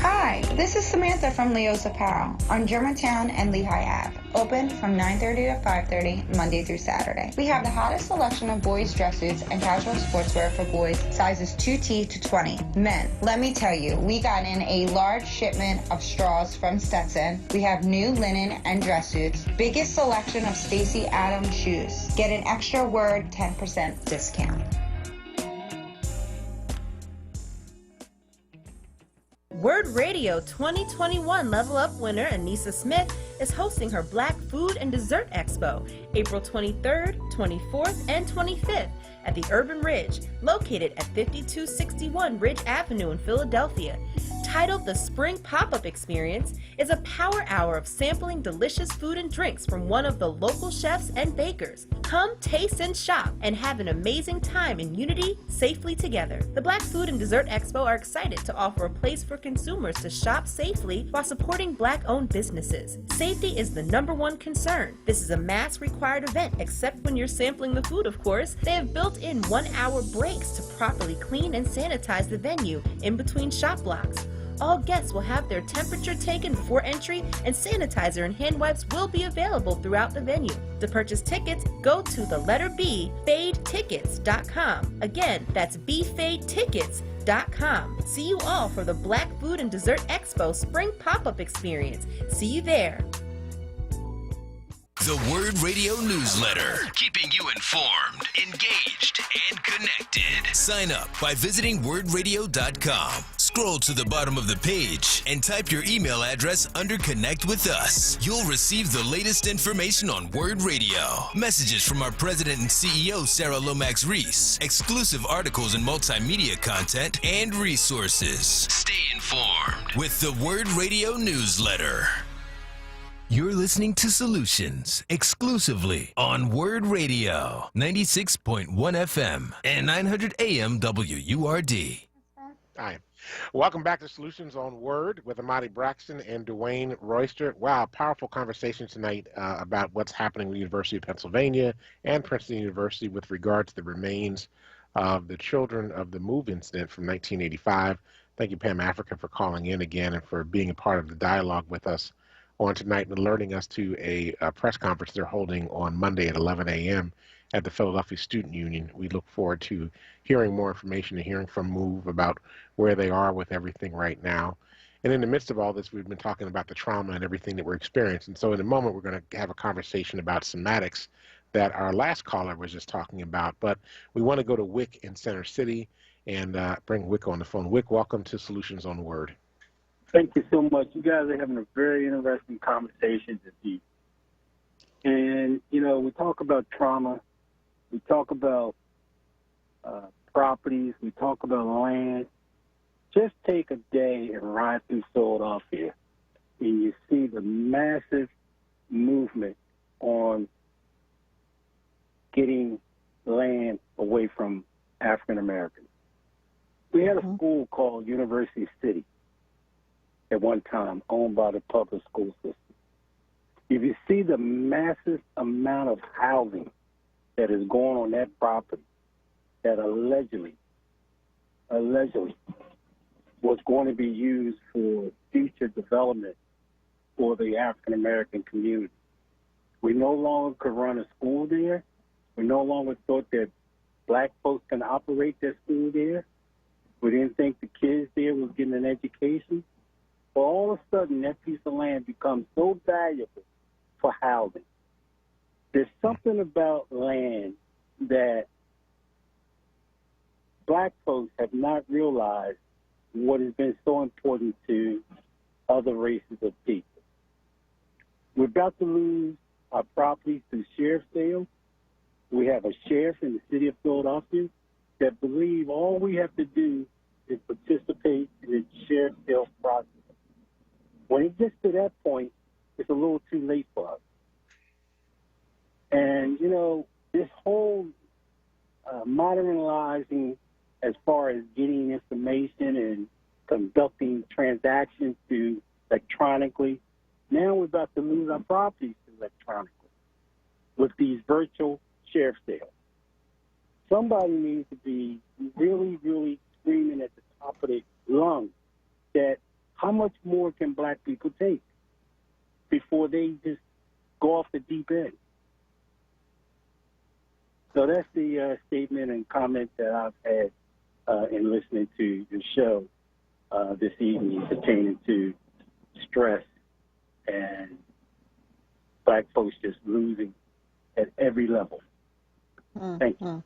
Hi, this is Samantha from Leo's Apparel on Germantown and Lehigh Ave. Open from 9:30 to 5:30, Monday through Saturday. We have the hottest selection of boys' dress suits and casual sportswear for boys, sizes 2T to 20. Men, let me tell you, we got in a large shipment of straws from Stetson. We have new linen and dress suits. Biggest selection of Stacey Adams shoes. Get an extra WURD 10% discount. WURD Radio 2021 Level Up winner Anissa Smith is hosting her Black Food and Dessert Expo April 23rd, 24th, and 25th at the Urban Ridge, located at 5261 Ridge Avenue in Philadelphia. Titled The Spring Pop-Up Experience, is a power hour of sampling delicious food and drinks from one of the local chefs and bakers. Come taste and shop and have an amazing time in unity, safely together. The Black Food and Dessert Expo are excited to offer a place for consumers to shop safely while supporting Black-owned businesses. Safety is the #1 concern. This is a mask-required event, except when you're sampling the food, of course. They have built-in 1-hour breaks to properly clean and sanitize the venue in between shop blocks. All guests will have their temperature taken before entry, and sanitizer and hand wipes will be available throughout the venue. To purchase tickets, go to the letter B, fadetickets.com. Again, that's bfadetickets.com. See you all for the Black Food and Dessert Expo Spring Pop-Up Experience. See you there. The WURD Radio newsletter, keeping you informed, engaged, and connected. Sign up by visiting wordradio.com. Scroll to the bottom of the page and type your email address under Connect with Us. You'll receive the latest information on WURD Radio, messages from our president and CEO, Sarah Lomax Reese, exclusive articles and multimedia content, and resources. Stay informed with the WURD Radio newsletter. You're listening to Solutions exclusively on WURD Radio, 96.1 FM and 900 AM WURD. Hi. Welcome back to Solutions on WURD with Ahmadi Braxton and Dwayne Royster. Wow, powerful conversation tonight about what's happening with the University of Pennsylvania and Princeton University with regard to the remains of the children of the MOVE incident from 1985. Thank you, Pam Africa, for calling in again and for being a part of the dialogue with us on tonight and alerting us to a press conference they're holding on Monday at 11 a.m. at the Philadelphia Student Union. We look forward to hearing more information and hearing from MOVE about where they are with everything right now. And in the midst of all this, we've been talking about the trauma and everything that we're experiencing. So in a moment, we're going to have a conversation about somatics that our last caller was just talking about. But we want to go to Wick in Center City and bring Wick on the phone. Wick, welcome to Solutions on WURD. Thank you so much. You guys are having a very interesting conversation this evening. And, you know, we talk about trauma. We talk about properties. We talk about land. Just take a day and ride through Philadelphia, and you see the massive movement on getting land away from African Americans. We had a school called University City at one time, owned by the public school system. If you see the massive amount of housing that is going on that property that allegedly was going to be used for future development for the African American community. We no longer could run a school there. We no longer thought that black folks can operate their school there. We didn't think the kids there was getting an education. But all of a sudden, that piece of land becomes so valuable for housing. There's something about land that black folks have not realized what has been so important to other races of people. We're about to lose our properties through sheriff sales. We have a sheriff in the city of Philadelphia that believe all we have to do is participate in the sheriff sales process. When it gets to that point, it's a little too late for us. And, you know, this whole modernizing as far as getting information and conducting transactions to electronically. Now we're about to lose our properties electronically with these virtual sheriff sales. Somebody needs to be really, really screaming at the top of their lungs that how much more can black people take before they just go off the deep end. So that's the statement and comment that I've had in listening to the show this evening pertaining to stress and black folks just losing at every level. Thank you.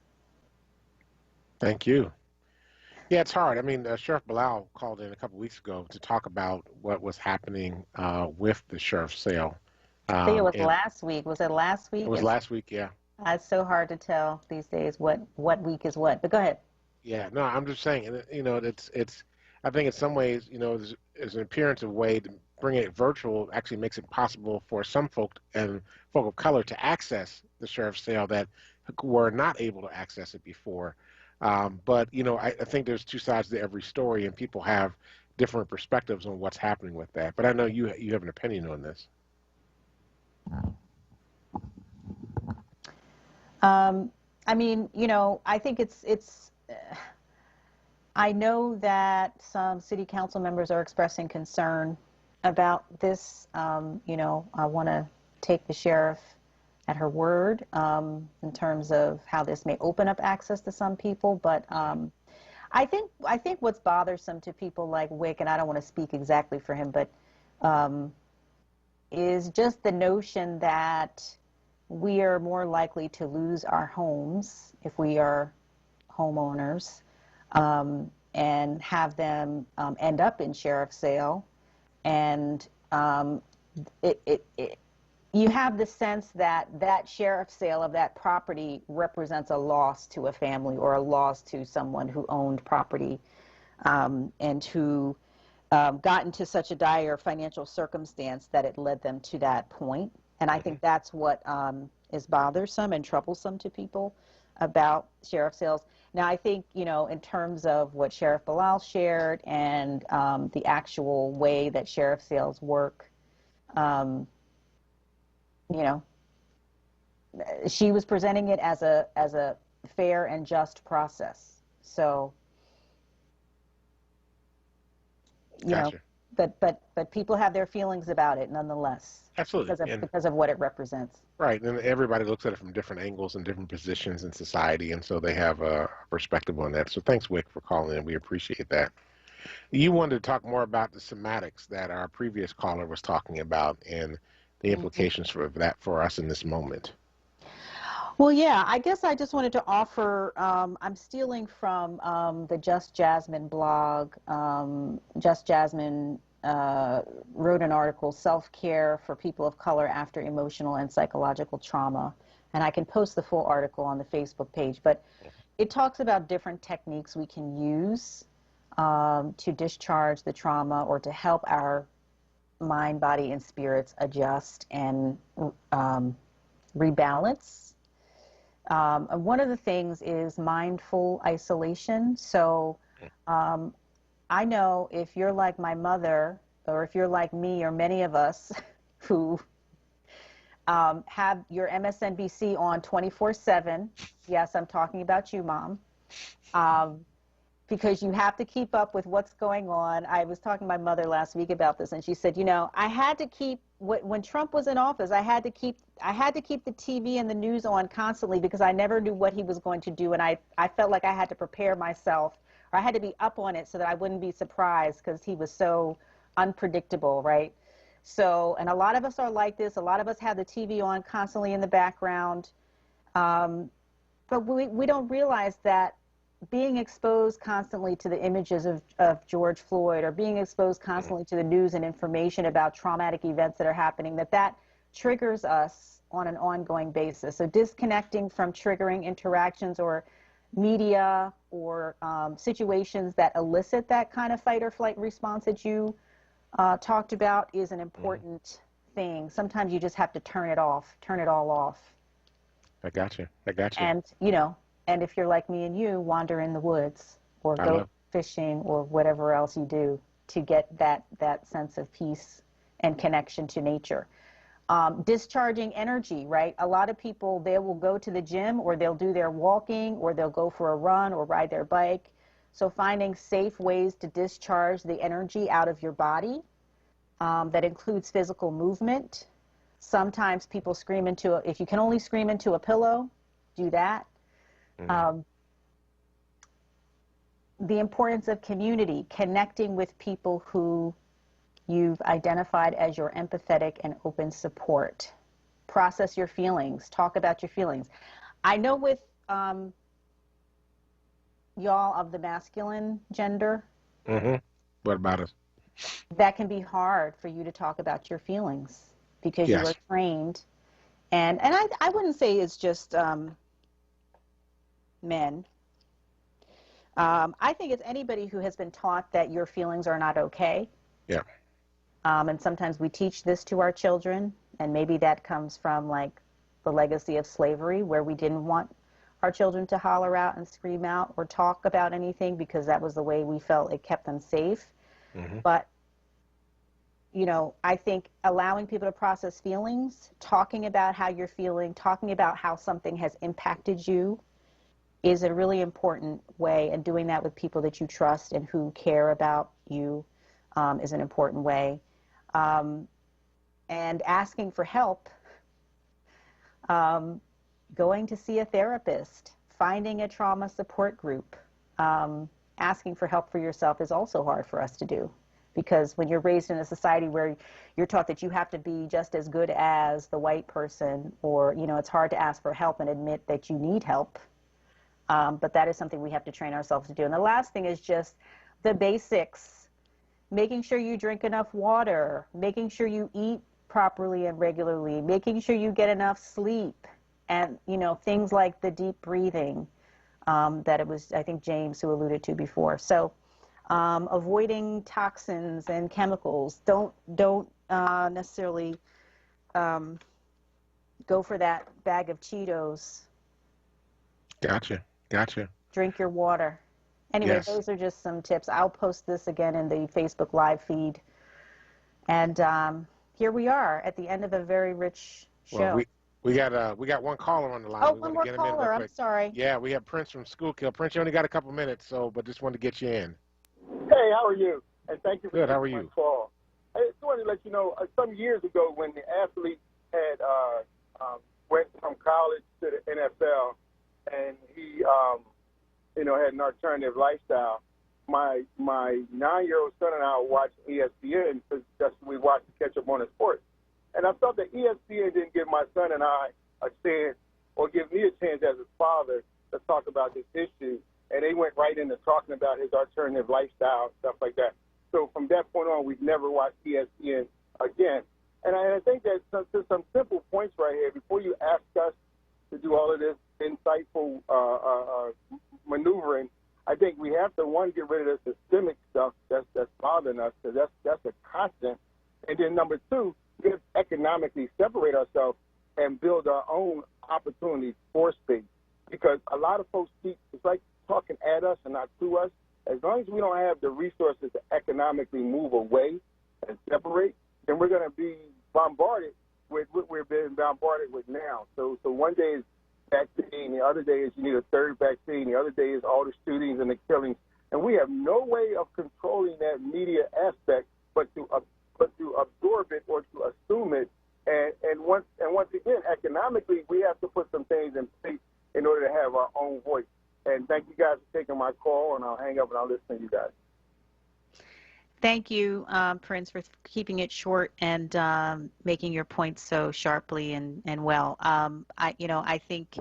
Thank you. Yeah, it's hard. I mean, Sheriff Bilal called in a couple weeks ago to talk about what was happening with the sheriff's sale. I think it was last week. Was it last week? It was last week, yeah. It's so hard to tell these days what week is what. But go ahead. Yeah, no, I'm just saying, you know, it's. I think in some ways, you know, there's an appearance of way to bring it virtual actually makes it possible for some folk and folk of color to access the sheriff's sale that were not able to access it before. But, you know, I think there's two sides to every story, and people have different perspectives on what's happening with that. But I know you have an opinion on this. I mean, you know, I think I know that some city council members are expressing concern about this. You know, I want to take the sheriff at her word in terms of how this may open up access to some people. But I think what's bothersome to people like Wick, and I don't want to speak exactly for him, but is just the notion that we are more likely to lose our homes if we are homeowners and have them end up in sheriff's sale. And you have the sense that that sheriff's sale of that property represents a loss to a family or a loss to someone who owned property and who got into such a dire financial circumstance that it led them to that point. And I think that's what is bothersome and troublesome to people about sheriff sales. Now, I think, you know, in terms of what Sheriff Bilal shared and the actual way that sheriff sales work, you know, she was presenting it as a fair and just process. So, you know, but people have their feelings about it nonetheless. Absolutely. Because of what it represents. Right, and everybody looks at it from different angles and different positions in society, and so they have a perspective on that. So thanks, Wick, for calling in. We appreciate that. You wanted to talk more about the semantics that our previous caller was talking about and the implications for that for us in this moment. Well, yeah, I guess I just wanted to offer, I'm stealing from the Just Jasmine blog. Just Jasmine wrote an article, Self-Care for People of Color After Emotional and Psychological Trauma. And I can post the full article on the Facebook page. But it talks about different techniques we can use to discharge the trauma or to help our mind, body, and spirits adjust and rebalance. And one of the things is mindful isolation. So I know if you're like my mother, or if you're like me, or many of us who have your MSNBC on 24/7, yes, I'm talking about you, Mom, because you have to keep up with what's going on. I was talking to my mother last week about this, and she said, you know, I had to keep, when Trump was in office, I had to keep the TV and the news on constantly because I never knew what he was going to do, and I felt like I had to prepare myself. I had to be up on it so that I wouldn't be surprised because he was so unpredictable, right? So, and a lot of us are like this. A lot of us have the TV on constantly in the background. But we don't realize that being exposed constantly to the images of George Floyd or being exposed constantly to the news and information about traumatic events that are happening, that triggers us on an ongoing basis. So disconnecting from triggering interactions or media or situations that elicit that kind of fight or flight response that you talked about is an important thing. Sometimes you just have to turn it all off. I got you. And, you know, and if you're like me and you, wander in the woods or go fishing or whatever else you do to get that sense of peace and connection to nature. Discharging energy, right? A lot of people, they will go to the gym, or they'll do their walking, or they'll go for a run or ride their bike. So finding safe ways to discharge the energy out of your body, that includes physical movement. Sometimes people scream into if you can only scream into a pillow, do that. The importance of community, connecting with people who you've identified as your empathetic and open support. Process your feelings. Talk about your feelings. I know with y'all of the masculine gender, What about us? that can be hard for you to talk about your feelings because you are trained. And I wouldn't say it's just men. I think it's anybody who has been taught that your feelings are not okay. Yeah. And sometimes we teach this to our children, and maybe that comes from like the legacy of slavery, where we didn't want our children to holler out and scream out or talk about anything because that was the way we felt it kept them safe. But, you know, I think allowing people to process feelings, talking about how you're feeling, talking about how something has impacted you is a really important way, and doing that with people that you trust and who care about you is an important way. And asking for help, going to see a therapist, finding a trauma support group, asking for help for yourself is also hard for us to do, because when you're raised in a society where you're taught that you have to be just as good as the white person, or, you know, it's hard to ask for help and admit that you need help. But that is something we have to train ourselves to do. And the last thing is just the basics, making sure you drink enough water, making sure you eat properly and regularly, making sure you get enough sleep, and, you know, things like the deep breathing that it was, I think, James who alluded to before. So avoiding toxins and chemicals. Don't necessarily go for that bag of Cheetos. Gotcha. Drink your water. Anyway, those are just some tips. I'll post this again in the Facebook Live feed. And here we are at the end of a very rich show. Well, we got one caller on the line. Oh, we one want more to get him in caller. real I'm quick. sorry. Yeah, we have Prince from Schuylkill. Prince, you only got a couple minutes, but just wanted to get you in. Hey, how are you? And thank you for Good. How are taking you? my call. I just wanted to let you know, some years ago when the athlete had went from college to the NFL, and he, had an alternative lifestyle. My 9-year-old son and I were watching ESPN because we watched to catch up on the sports. And I thought that ESPN didn't give my son and I a chance, or give me a chance as his father, to talk about this issue. And they went right into talking about his alternative lifestyle, stuff like that. So from that point on, we've never watched ESPN again. And I think that some simple points right here, before you ask us to do all of this insightful maneuvering, I think we have to, one, get rid of the systemic stuff that's bothering us, because that's a constant. And then number two, we have to economically separate ourselves and build our own opportunities for space. Because a lot of folks it's like talking at us and not to us. As long as we don't have the resources to economically move away and separate, then we're going to be bombarded with what we're being bombarded with now. So one day is vaccine, the other day is you need a third vaccine, the other day is all the shootings and the killings. And we have no way of controlling that media aspect but to absorb it or to assume it. And once again, economically, we have to put some things in place in order to have our own voice. And thank you guys for taking my call, and I'll hang up and I'll listen to you guys. Thank you, Prince, for keeping it short and making your points so sharply and well. I think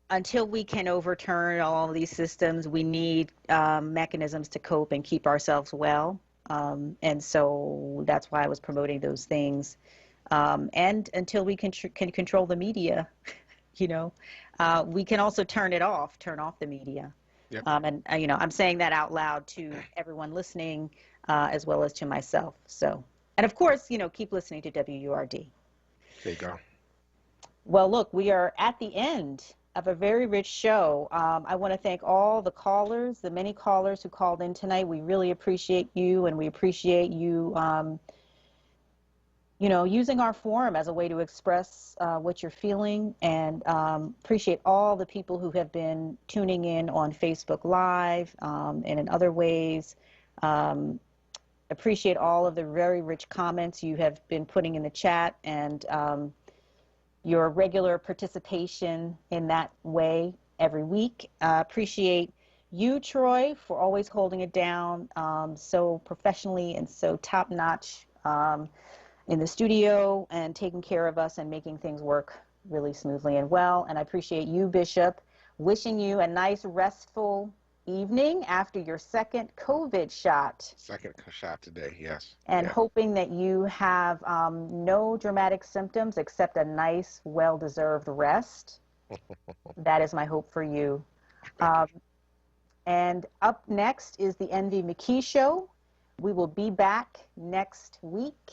until we can overturn all of these systems, we need mechanisms to cope and keep ourselves well. And so that's why I was promoting those things. And until we can control the media, we can also turn off the media. Yep. I'm saying that out loud to everyone listening, as well as to myself. So, and of course, keep listening to WURD. There you go. Well, look, we are at the end of a very rich show. I want to thank all the callers, the many callers who called in tonight. We really appreciate you, and we appreciate you, you know, using our forum as a way to express what you're feeling, and appreciate all the people who have been tuning in on Facebook Live and in other ways. Appreciate all of the very rich comments you have been putting in the chat, and your regular participation in that way every week. Appreciate you, Troy, for always holding it down so professionally and so top-notch in the studio and taking care of us and making things work really smoothly and well. And I appreciate you, Bishop. Wishing you a nice, restful evening after your second COVID shot. Second shot today, yes. And hoping that you have no dramatic symptoms except a nice, well-deserved rest. That is my hope for you. And up next is the Envy McKee Show. We will be back next week,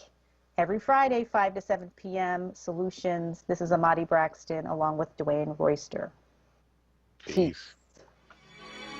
every Friday, 5 to 7 p.m. Solutions. This is Ahmadi Braxton along with Dwayne Royster. Peace.